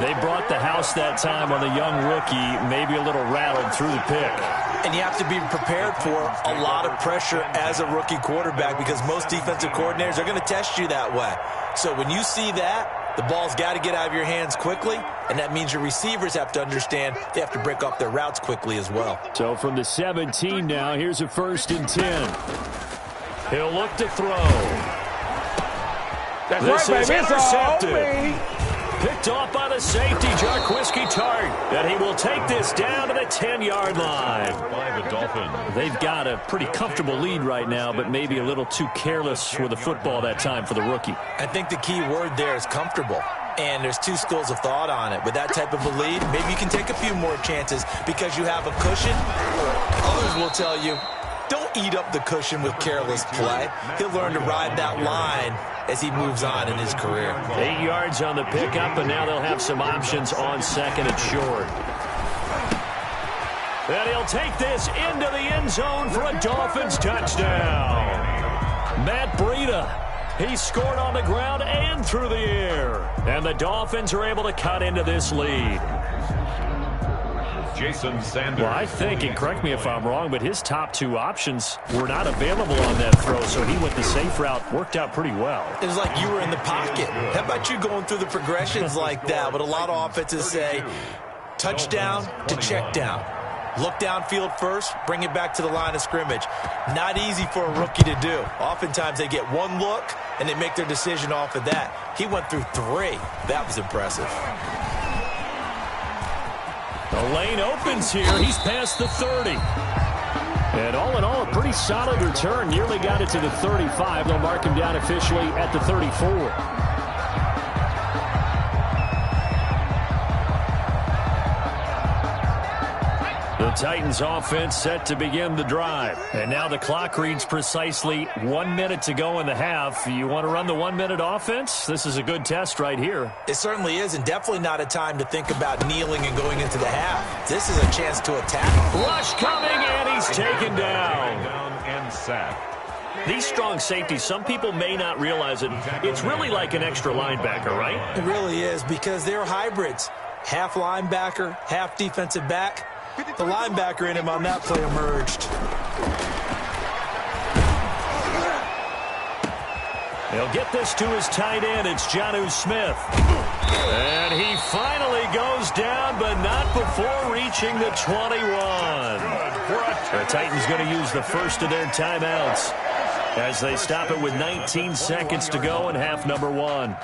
They brought the house that time on the young rookie, maybe a little rattled through the pick. And you have to be prepared for a lot of pressure as a rookie quarterback, because most defensive coordinators are going to test you that way. So when you see that, the ball's got to get out of your hands quickly, and that means your receivers have to understand they have to break off their routes quickly as well. So from the 17 now, here's a 1st and 10. He'll look to throw. That's this right, is baby. intercepted. Picked off by the safety, Jarquiski Tart. And he will take this down to the 10-yard line. By the Dolphins. They've got a pretty comfortable lead right now, but maybe a little too careless with the football that time for the rookie. I think the key word there is comfortable. And there's two schools of thought on it. With that type of a lead, maybe you can take a few more chances because you have a cushion. Others will tell you, don't eat up the cushion with careless play. He'll learn to ride that line as he moves on in his career. 8 yards on the pickup, and now they'll have some options on 2nd and short. And he'll take this into the end zone for a Dolphins touchdown. Matt Breida, he scored on the ground and through the air. And the Dolphins are able to cut into this lead. Jason Sanders. Well, I think, and correct me if I'm wrong, but his top 2 options were not available on that throw, so he went the safe route. Worked out pretty well. It was like you were in the pocket. How about you going through the progressions like that? But a lot of offenses say touchdown to check down. Look downfield first, bring it back to the line of scrimmage. Not easy for a rookie to do. Oftentimes they get one look, and they make their decision off of that. He went through 3. That was impressive. The lane opens here. He's past the 30. And all in all, a pretty solid return. Nearly got it to the 35. They'll mark him down officially at the 34. The Titans offense set to begin the drive. And now the clock reads precisely 1 minute to go in the half. You want to run the 1 minute offense? This is a good test right here. It certainly is, and definitely not a time to think about kneeling and going into the half. This is a chance to attack. Rush coming, and he's taken down. Down and sacked. These strong safeties, some people may not realize it. It's really like an extra linebacker, right? It really is, because they're hybrids. Half linebacker, half defensive back. The linebacker in him on that play emerged. He'll get this to his tight end. It's Jonnu Smith. And he finally goes down, but not before reaching the 21. The Titans going to use the first of their timeouts as they stop it with 19 seconds to go in half number 1.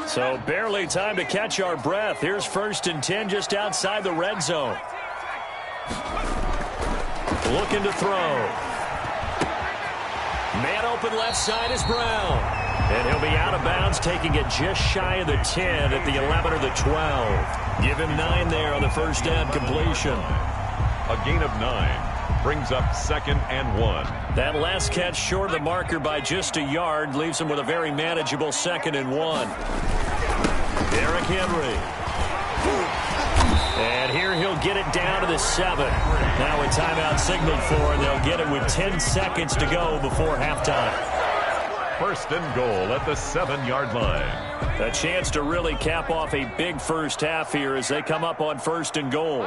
So barely time to catch our breath. Here's 1st and 10 just outside the red zone. Looking to throw. Man open left side is Brown. And he'll be out of bounds, taking it just shy of the 10 at the 11 or the 12. Give him 9 there on the first down completion. A gain of 9 brings up 2nd and 1. That last catch short of the marker by just a yard leaves him with a very manageable 2nd and 1. Derrick Henry. And here he'll get it down to the 7. Now a timeout signaled for, and they'll get it with 10 seconds to go before halftime. 1st and goal at the 7-yard line. A chance to really cap off a big first half here as they come up on 1st and goal.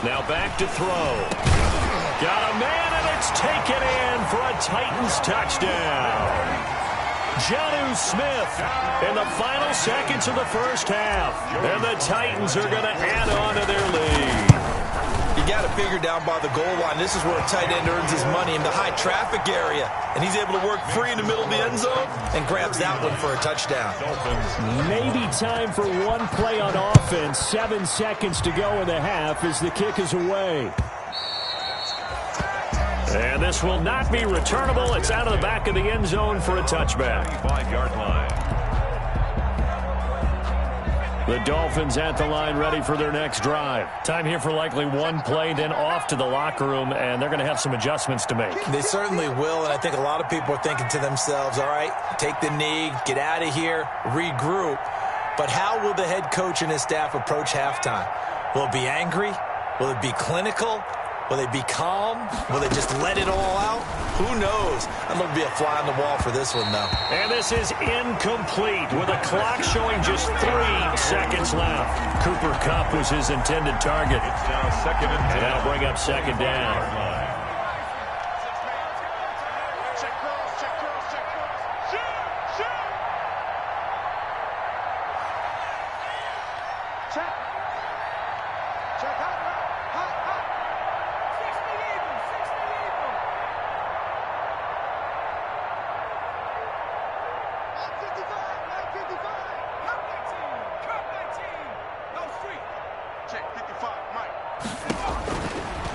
Now back to throw. Got a man, and it's taken in for a Titans touchdown. Jonnu Smith in the final seconds of the first half. And the Titans are going to add on to their lead. You got to figure down by the goal line. This is where a tight end earns his money, in the high traffic area. And he's able to work free in the middle of the end zone and grabs that one for a touchdown. Maybe time for one play on offense. 7 seconds to go in the half as the kick is away. And this will not be returnable. It's out of the back of the end zone for a touchback. 5-yard line. The Dolphins at the line, ready for their next drive. Time here for likely one play, then off to the locker room, and they're going to have some adjustments to make. They certainly will, and I think a lot of people are thinking to themselves, all right, take the knee, get out of here, regroup. But how will the head coach and his staff approach halftime? Will it be angry? Will it be clinical? Will they be calm? Will they just let it all out? Who knows? I'd love to be a fly on the wall for this one, though. And this is incomplete with a clock showing just 3 seconds left. Cooper Kupp was his intended target. It's now 2nd and 10. And that'll bring up 2nd down.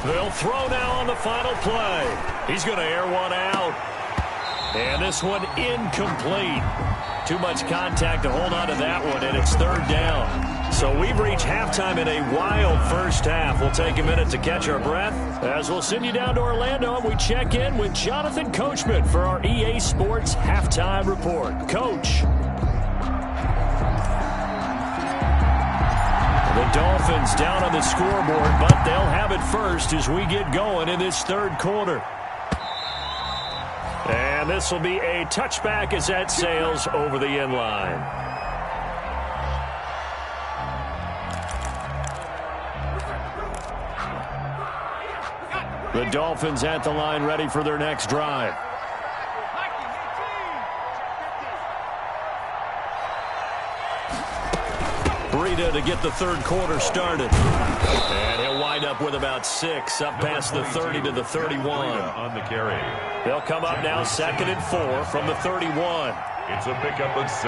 They'll throw now on the final play. He's going to air one out. And this one incomplete. Too much contact to hold on to that one, and it's 3rd down. So we've reached halftime in a wild first half. We'll take a minute to catch our breath as we'll send you down to Orlando, and we check in with Jonathan Coachman for our EA Sports Halftime Report. Coach. The Dolphins down on the scoreboard, but they'll have it first as we get going in this 3rd quarter. And this will be a touchback as that sails over the end line. The Dolphins at the line, ready for their next drive. Breida to get the third quarter started. And he'll wind up with about 6, up past the 30 to the 31. On the carry. They'll come up now 2nd and 4 from the 31. It's a pickup of 6.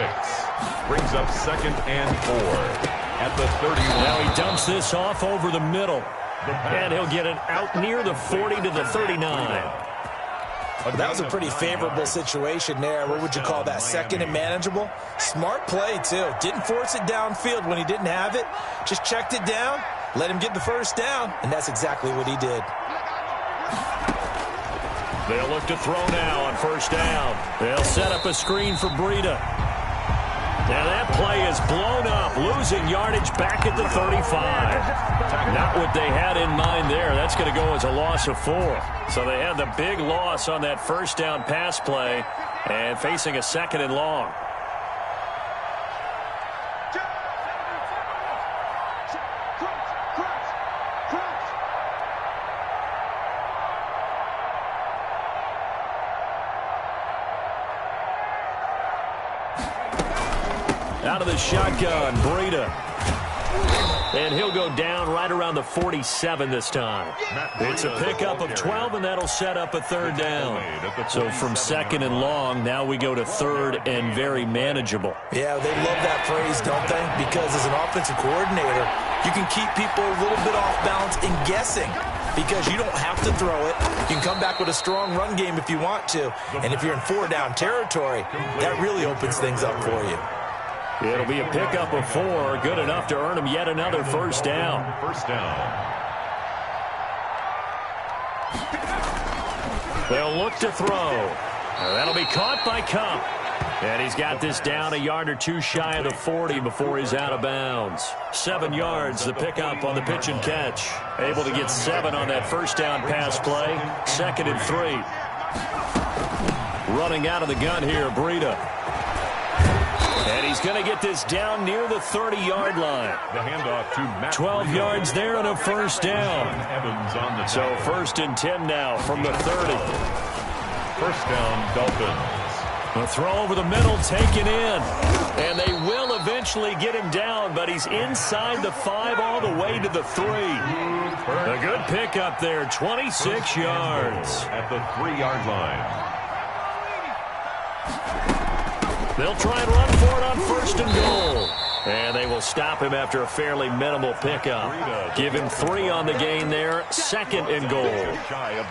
Brings up 2nd and 4 at the 31. Now he dumps this off over the middle. And he'll get it out near the 40 to the 39. That was a pretty favorable situation there. What would you call that? 2nd and manageable? Smart play, too. Didn't force it downfield when he didn't have it. Just checked it down, let him get the first down, and that's exactly what he did. They'll look to throw now on 1st down. They'll set up a screen for Breida. Now that play is blown up, losing yardage back at the 35. Not what they had in mind there. That's going to go as a loss of 4. So they had the big loss on that 1st down pass play and facing a 2nd and long. Out of the shotgun, Breida. And he'll go down right around the 47 this time. It's a pickup of 12, and that'll set up a 3rd down. So from 2nd and long, now we go to 3rd and very manageable. Yeah, they love that phrase, don't they? Because as an offensive coordinator, you can keep people a little bit off balance and guessing. Because you don't have to throw it. You can come back with a strong run game if you want to. And if you're in 4-down territory, that really opens things up for you. It'll be a pickup of 4, good enough to earn him yet another 1st down. They'll look to throw. That'll be caught by Cup. And he's got this down a yard or 2 shy of the 40 before he's out of bounds. 7 yards, the pickup on the pitch and catch. Able to get 7 on that 1st down pass play. 2nd and 3. Running out of the gun here, Breida. And he's going to get this down near the 30-yard line. The handoff to Matt 12 yards there and a 1st down. So 1st and 10 now from the 30. 1st down, Dolphins. A throw over the middle taken in. And they will eventually get him down, but he's inside the 5 all the way to the 3. A good pickup there, 26 yards. At the 3-yard line. They'll try and run for it on 1st and goal. And they will stop him after a fairly minimal pickup. Give him 3 on the gain there. 2nd and goal.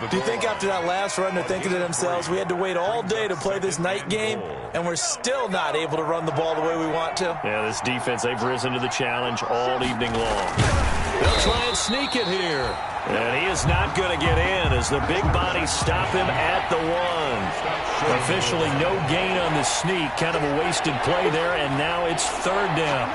Do you think after that last run they're thinking to themselves, we had to wait all day to play this night game, and we're still not able to run the ball the way we want to? Yeah, this defense, they've risen to the challenge all evening long. They'll try and sneak it here. And he is not going to get in as the big bodies stop him at the 1. Officially no gain on the sneak. Kind of a wasted play there, and now it's 3rd down.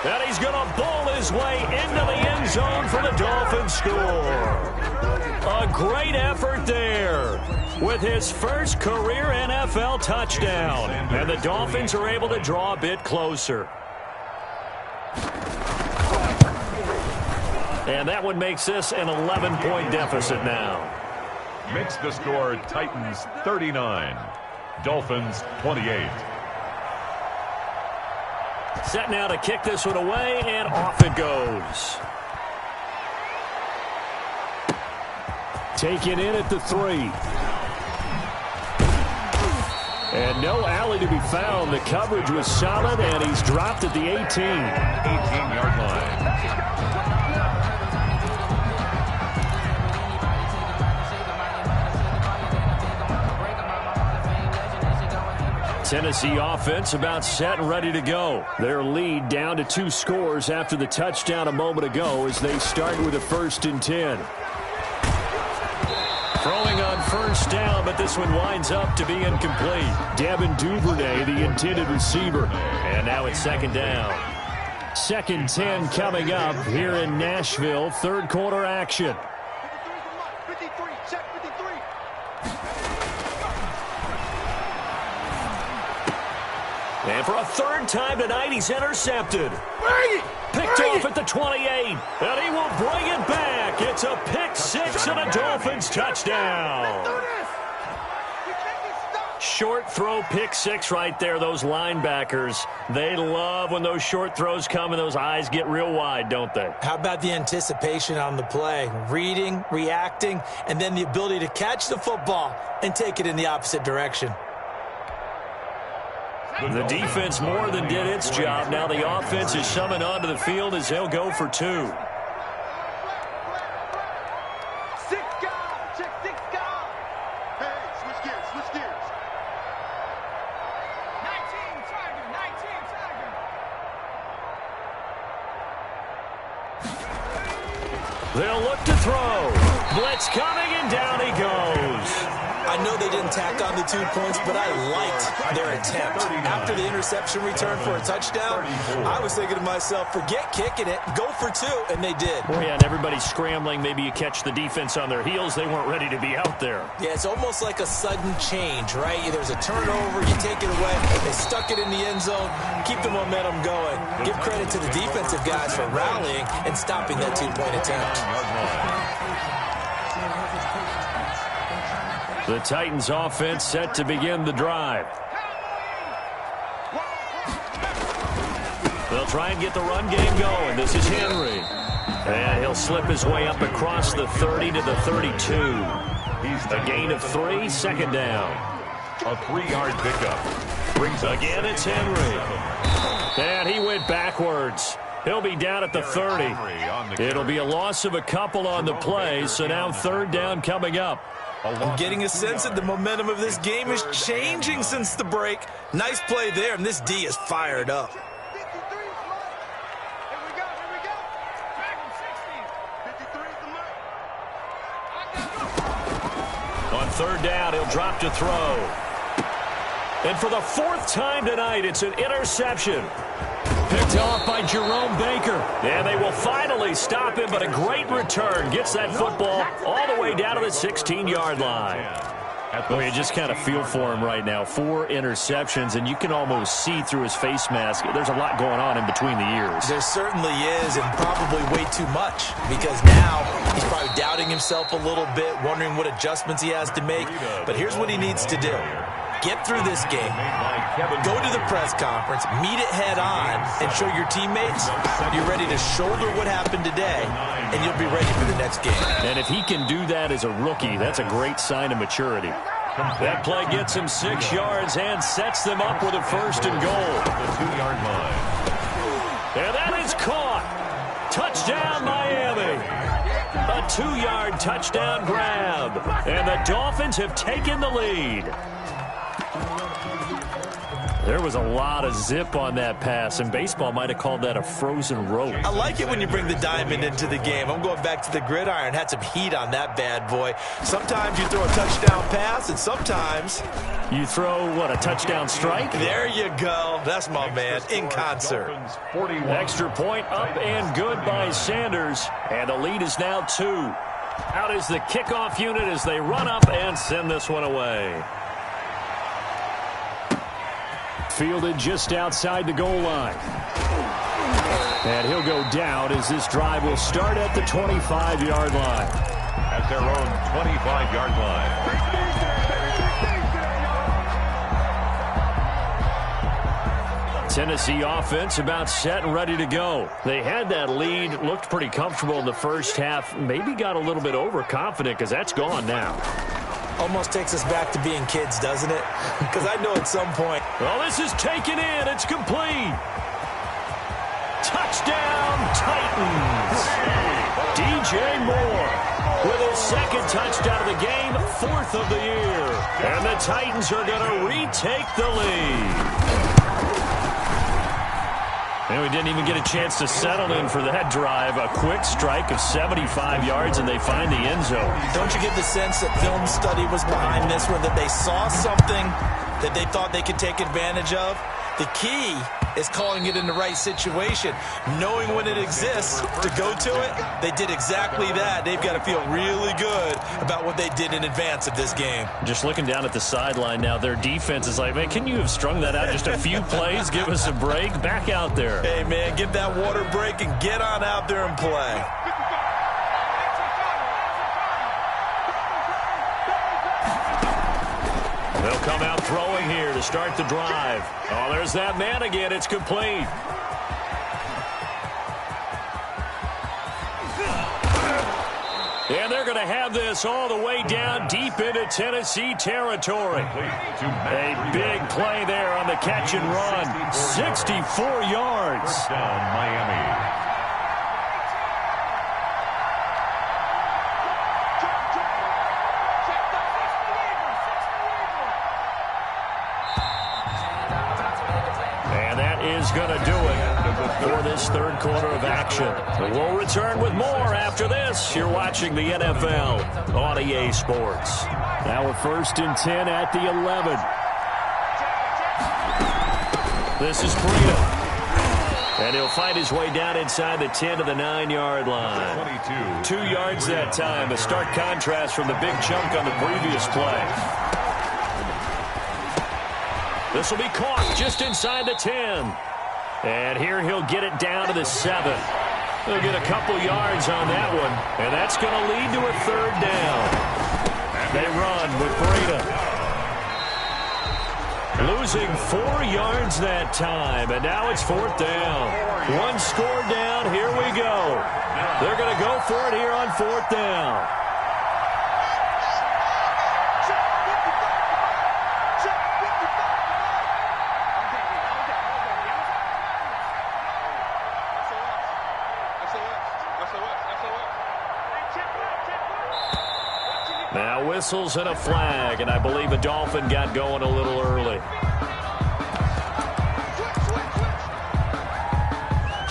And he's going to bowl his way into the end zone for the Dolphins score. A great effort there with his first career NFL touchdown. And the Dolphins are able to draw a bit closer. And that one makes this an 11-point deficit now. Makes the score Titans 39, Dolphins 28. Set now to kick this one away, and off it goes. Taken in at the 3. And no alley to be found. The coverage was solid, and he's dropped at the 18. 18-yard line. Tennessee offense about set and ready to go. Their lead down to 2 scores after the touchdown a moment ago as they start with a 1st and 10. Throwing on 1st down, but this one winds up to be incomplete. Devin Duvernay, the intended receiver. And now it's 2nd down. 2nd 10 coming up here in Nashville. 3rd quarter action. 53, check 53. And for a third time tonight, he's intercepted. Picked off at the 28. And he will bring it back. It's a pick six and a Dolphins touchdown. Short throw pick six right there. Those linebackers, they love when those short throws come and those eyes get real wide, don't they? How about the anticipation on the play? Reading, reacting, and then the ability to catch the football and take it in the opposite direction. The defense more than did its job. Now the offense is summoned onto the field as they'll go for two. They'll look to throw. Blitz coming, and down he goes. I know they didn't tack on the 2 points, but I liked their attempt. After the interception return for a touchdown, I was thinking to myself, forget kicking it, go for two, and they did. Oh, yeah, and everybody's scrambling. Maybe you catch the defense on their heels. They weren't ready to be out there. Yeah, it's almost like a sudden change, right? There's a turnover, you take it away, they stuck it in the end zone, keep the momentum going. Give credit to the defensive guys for rallying and stopping that 2-point attempt. The Titans offense set to begin the drive. They'll try and get the run game going. This is Henry. And he'll slip his way up across the 30 to the 32. A gain of 3, second down. A 3-yard pickup. Brings again, it's Henry. And he went backwards. He'll be down at the 30. It'll be a loss of a couple on the play, so now third down coming up. I'm getting a sense that the momentum of this game is changing since the break. Nice play there, and this D is fired up. On third down, he'll drop to throw. And for the fourth time tonight, it's an interception. Picked off by Jerome Baker. And they will finally stop him, but a great return. Gets that football all the way down to the 16-yard line. Well, you just kind of feel for him right now. 4 interceptions, and you can almost see through his face mask. There's a lot going on in between the ears. There certainly is, and probably way too much, because now he's probably doubting himself a little bit, wondering what adjustments he has to make. But here's what he needs to do. Get through this game, go to the press conference, meet it head on, and show your teammates you're ready to shoulder what happened today, and you'll be ready for the next game. And if he can do that as a rookie, that's a great sign of maturity. That play gets him 6 yards and sets them up with a first and goal. The 2-yard line. And that is caught. Touchdown, Miami. A 2-yard touchdown grab. And the Dolphins have taken the lead. There was a lot of zip on that pass, and baseball might have called that a frozen rope. I like it when you bring the diamond into the game. I'm going back to the gridiron. Had some heat on that bad boy. Sometimes you throw a touchdown pass, and sometimes you throw, what, a touchdown strike? There you go. That's my man, in concert. Extra point up and good by Sanders, and the lead is now 2. Out is the kickoff unit as they run up and send this one away. Fielded just outside the goal line. And he'll go down as this drive will start at the 25-yard line. At their own 25-yard line. Tennessee offense about set and ready to go. They had that lead, looked pretty comfortable in the first half, maybe got a little bit overconfident because that's gone now. Almost takes us back to being kids, doesn't it? Because I know at some point. Well, this is taken in. It's complete. Touchdown, Titans. DJ Moore with his second touchdown of the game, 4th of the year. And the Titans are going to retake the lead. And we didn't even get a chance to settle in for that drive. A quick strike of 75 yards, and they find the end zone. Don't you get the sense that film study was behind this one, that they saw something that they thought they could take advantage of? The key is calling it in the right situation. Knowing when it exists to go to it, they did exactly that. They've got to feel really good about what they did in advance of this game. Just looking down at the sideline now, their defense is like, man, can you have strung that out just a few plays? Give us a break. Back out there. Hey, man, give that water break and get on out there and play. They'll come out throwing here to start the drive. Oh, there's that man again. It's complete. And they're going to have this all the way down deep into Tennessee territory. A big play there on the catch and run. 64 yards. First down, Miami. Is going to do it for this third quarter of action. We'll return with more after this. You're watching the NFL on EA Sports. Now we're 1st and 10 at the 11. This is Breida. And he'll fight his way down inside the 10 to the 9-yard line. 2 yards that time. A stark contrast from the big chunk on the previous play. This will be caught just inside the 10. And here he'll get it down to the 7. He'll get a couple yards on that one. And that's going to lead to a third down. And they run with Breida. Losing 4 yards that time. And now it's 4th down. One score down. Here we go. They're going to go for it here on 4th down. Now whistles and a flag, and I believe a Dolphin got going a little early.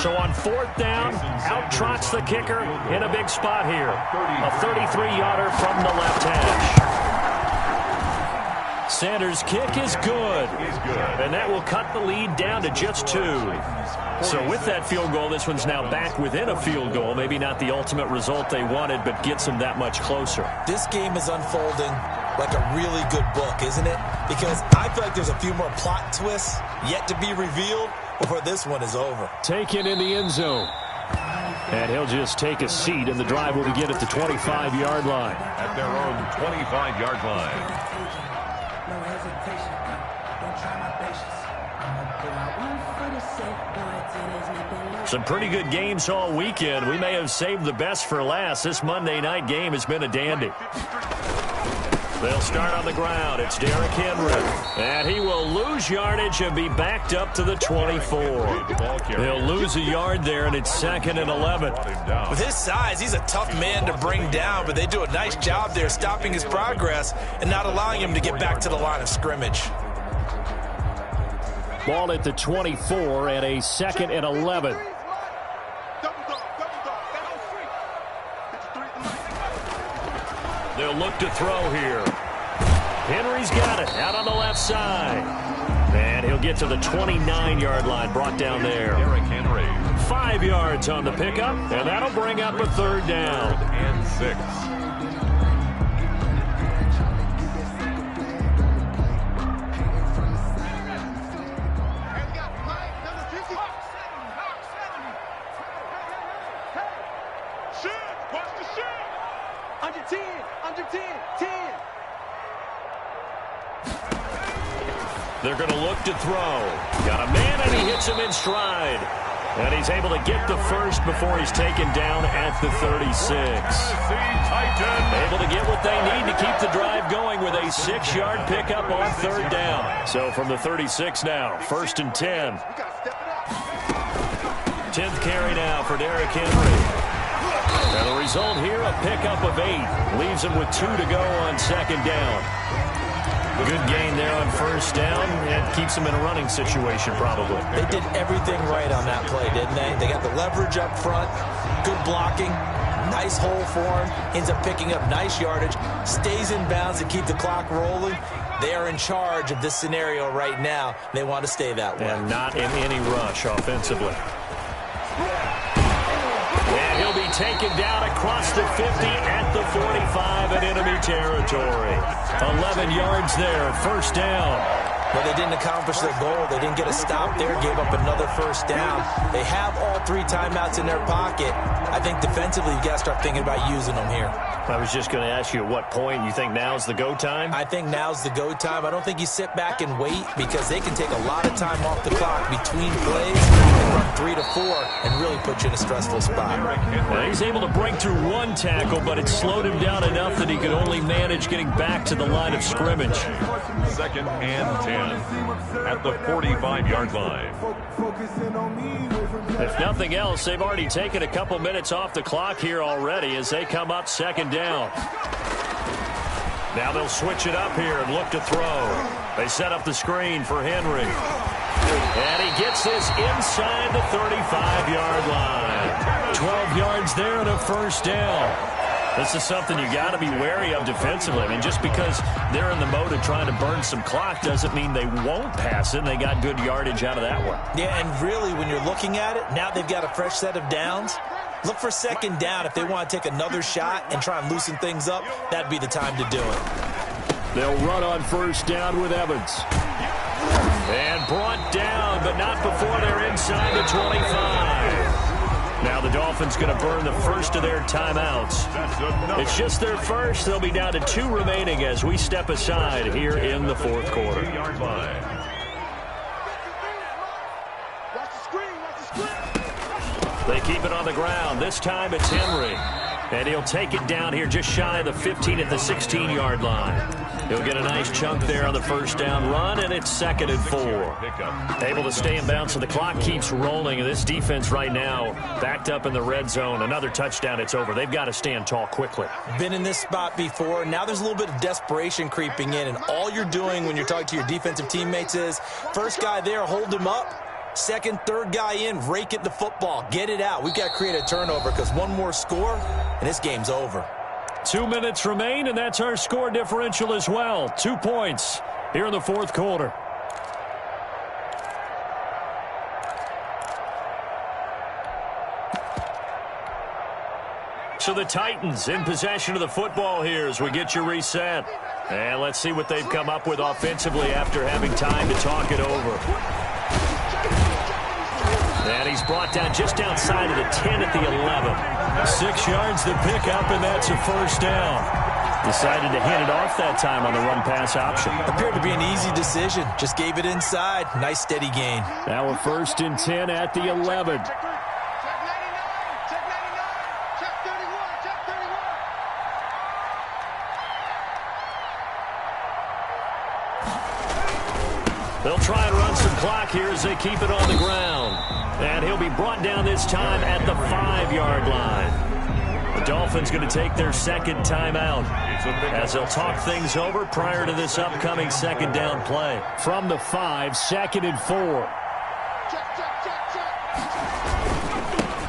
So on 4th down, out trots the kicker in a big spot here. A 33-yarder from the left hash. Sanders' kick is good. And that will cut the lead down to just 2. So with that field goal, this one's now back within a field goal. Maybe not the ultimate result they wanted, but gets them that much closer. This game is unfolding like a really good book, isn't it? Because I feel like there's a few more plot twists yet to be revealed before this one is over. Taken in the end zone. And he'll just take a seat, and the drive will begin at the 25-yard line. At their own 25-yard line. No hesitation. Don't try my patience. I'ma pull out one for the sake, boy, some pretty good games all weekend. We may have saved the best for last. This Monday night game has been a dandy. They'll start on the ground. It's Derrick Henry. And he will lose yardage and be backed up to the 24. They'll lose a yard there, and it's 2nd and 11. With his size, he's a tough man to bring down, but they do a nice job there stopping his progress and not allowing him to get back to the line of scrimmage. Ball at the 24 and a 2nd and 11. They'll look to throw here. Henry's got it out on the left side. And he'll get to the 29-yard line, brought down there. Derrick Henry. 5 yards on the pickup, and that'll bring up a 3rd down. 3rd and 6. They're going to look to throw. Got a man, and he hits him in stride. And he's able to get the first before he's taken down at the 36. Able to get what they need to keep the drive going with a 6-yard pickup on 3rd down. So from the 36 now, 1st and 10. 10th carry now for Derrick Henry. And the result here, a pickup of 8. Leaves him with 2 to go on 2nd down. Good gain there on 1st down. It keeps them in a running situation, probably. They did everything right on that play, didn't they? They got the leverage up front, good blocking, nice hole for him, ends up picking up nice yardage, stays in bounds to keep the clock rolling. They are in charge of this scenario right now. They want to stay that way. And not in any rush offensively. And he'll be taken down across the 50 at the 45 in enemy territory. 11 yards there, first down. But they didn't accomplish their goal. They didn't get a stop there, gave up another first down. They have all 3 timeouts in their pocket. I think defensively you've got to start thinking about using them here. I was just going to ask you at what point you think now's the go time? I think now's the go time. I don't think you sit back and wait because they can take a lot of time off the clock between plays and run 3 to 4 and really put you in a stressful spot. Well, he's able to break through 1 tackle, but it slowed him down enough that he could only manage getting back to the line of scrimmage. 2nd and 10 at the 45-yard line. If nothing else, they've already taken a couple minutes off the clock here already as they come up 2nd down. Now they'll switch it up here and look to throw. They set up the screen for Henry. And he gets this inside the 35-yard line. 12 yards there and a first down. This is something you got to be wary of defensively. I mean, just because they're in the mode of trying to burn some clock doesn't mean they won't pass it, and they got good yardage out of that one. Yeah, and really, when you're looking at it, now they've got a fresh set of downs. Look for 2nd down. If they want to take another shot and try and loosen things up, that'd be the time to do it. They'll run on first down with Evans. And brought down, but not before they're inside the 25. Now the Dolphins going to burn the first of their timeouts. It's just their first. They'll be down to 2 remaining as we step aside here in the 4th quarter. They keep it on the ground. This time it's Henry. And he'll take it down here just shy of the 15 at the 16-yard line. He'll get a nice chunk there on the first down run, and it's 2nd and 4. Able to stay in bounds, so the clock keeps rolling. And this defense right now backed up in the red zone. Another touchdown, it's over. They've got to stand tall quickly. Been in this spot before. Now there's a little bit of desperation creeping in, and all you're doing when you're talking to your defensive teammates is first guy there, hold him up. 2nd, 3rd guy in, rake it the football. Get it out. We've got to create a turnover because one more score, and this game's over. 2 minutes remain, and that's our score differential as well. 2 points here in the 4th quarter. So the Titans in possession of the football here as we get you reset. And let's see what they've come up with offensively after having time to talk it over. And he's brought down just outside of the 10 at the 11. 6 yards to pick up, and that's a first down. Decided to hit it off that time on the run-pass option. Appeared to be an easy decision. Just gave it inside. Nice, steady gain. Now a 1st and 10 at the 11. They'll try and run some clock here as they keep it on the ground. And he'll be brought down this time at the 5-yard line. The Dolphins going to take their 2nd timeout as they'll talk things over prior to this upcoming 2nd down play. From the 5, 2nd and 4.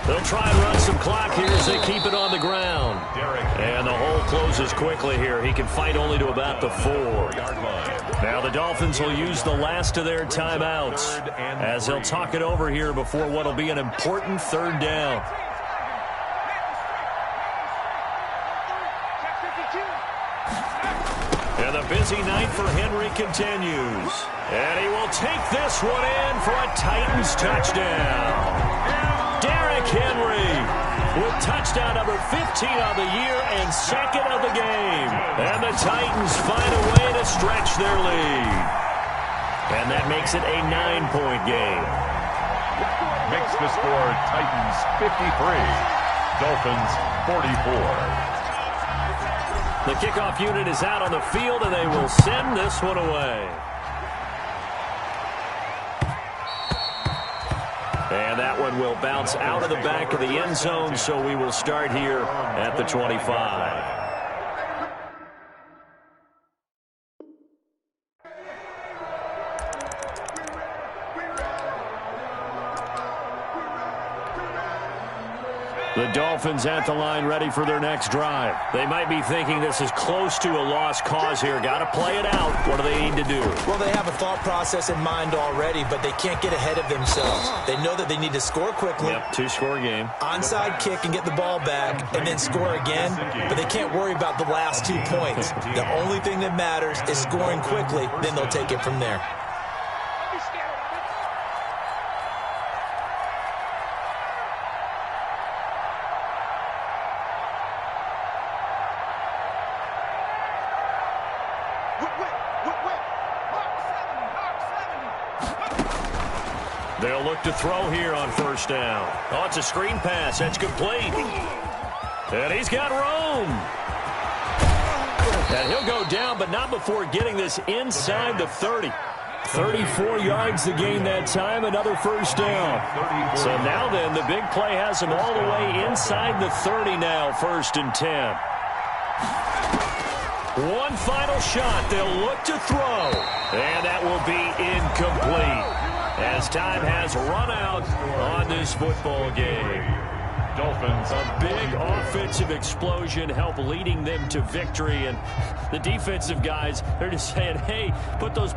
They'll try and run some clock here as they keep it on the ground. And the hole closes quickly here. He can fight only to about the 4. Now the Dolphins will use the last of their timeouts as they'll talk it over here before what will be an important 3rd down. And the busy night for Henry continues. And he will take this one in for a Titans touchdown. Derrick Henry with touchdown number 15 on the year and 2nd of the game. And the Titans find a way to stretch their lead. And that makes it a 9-point game. Makes the score Titans 53, Dolphins 44. The kickoff unit is out on the field, and they will send this one away. And that one will bounce out of the back of the end zone, so we will start here at the 25. The Dolphins at the line ready for their next drive. They might be thinking this is close to a lost cause here. Got to play it out. What do they need to do? Well, they have a thought process in mind already, but they can't get ahead of themselves. They know that they need to score quickly. Yep, two-score game. Onside kick and get the ball back and then score again, but they can't worry about the last 2 points. The only thing that matters is scoring quickly, then they'll take it from there. They'll look to throw here on first down. Oh, it's a screen pass. That's complete. And he's got room. And he'll go down, but not before getting this inside the 30. 34 yards the gain that time, another first down. So now then, the big play has him all the way inside the 30 now, 1st and 10. One final shot. They'll look to throw. And that will be incomplete, as time has run out on this football game. Dolphins, a big offensive explosion help leading them to victory. And the defensive guys, they're just saying, hey, put those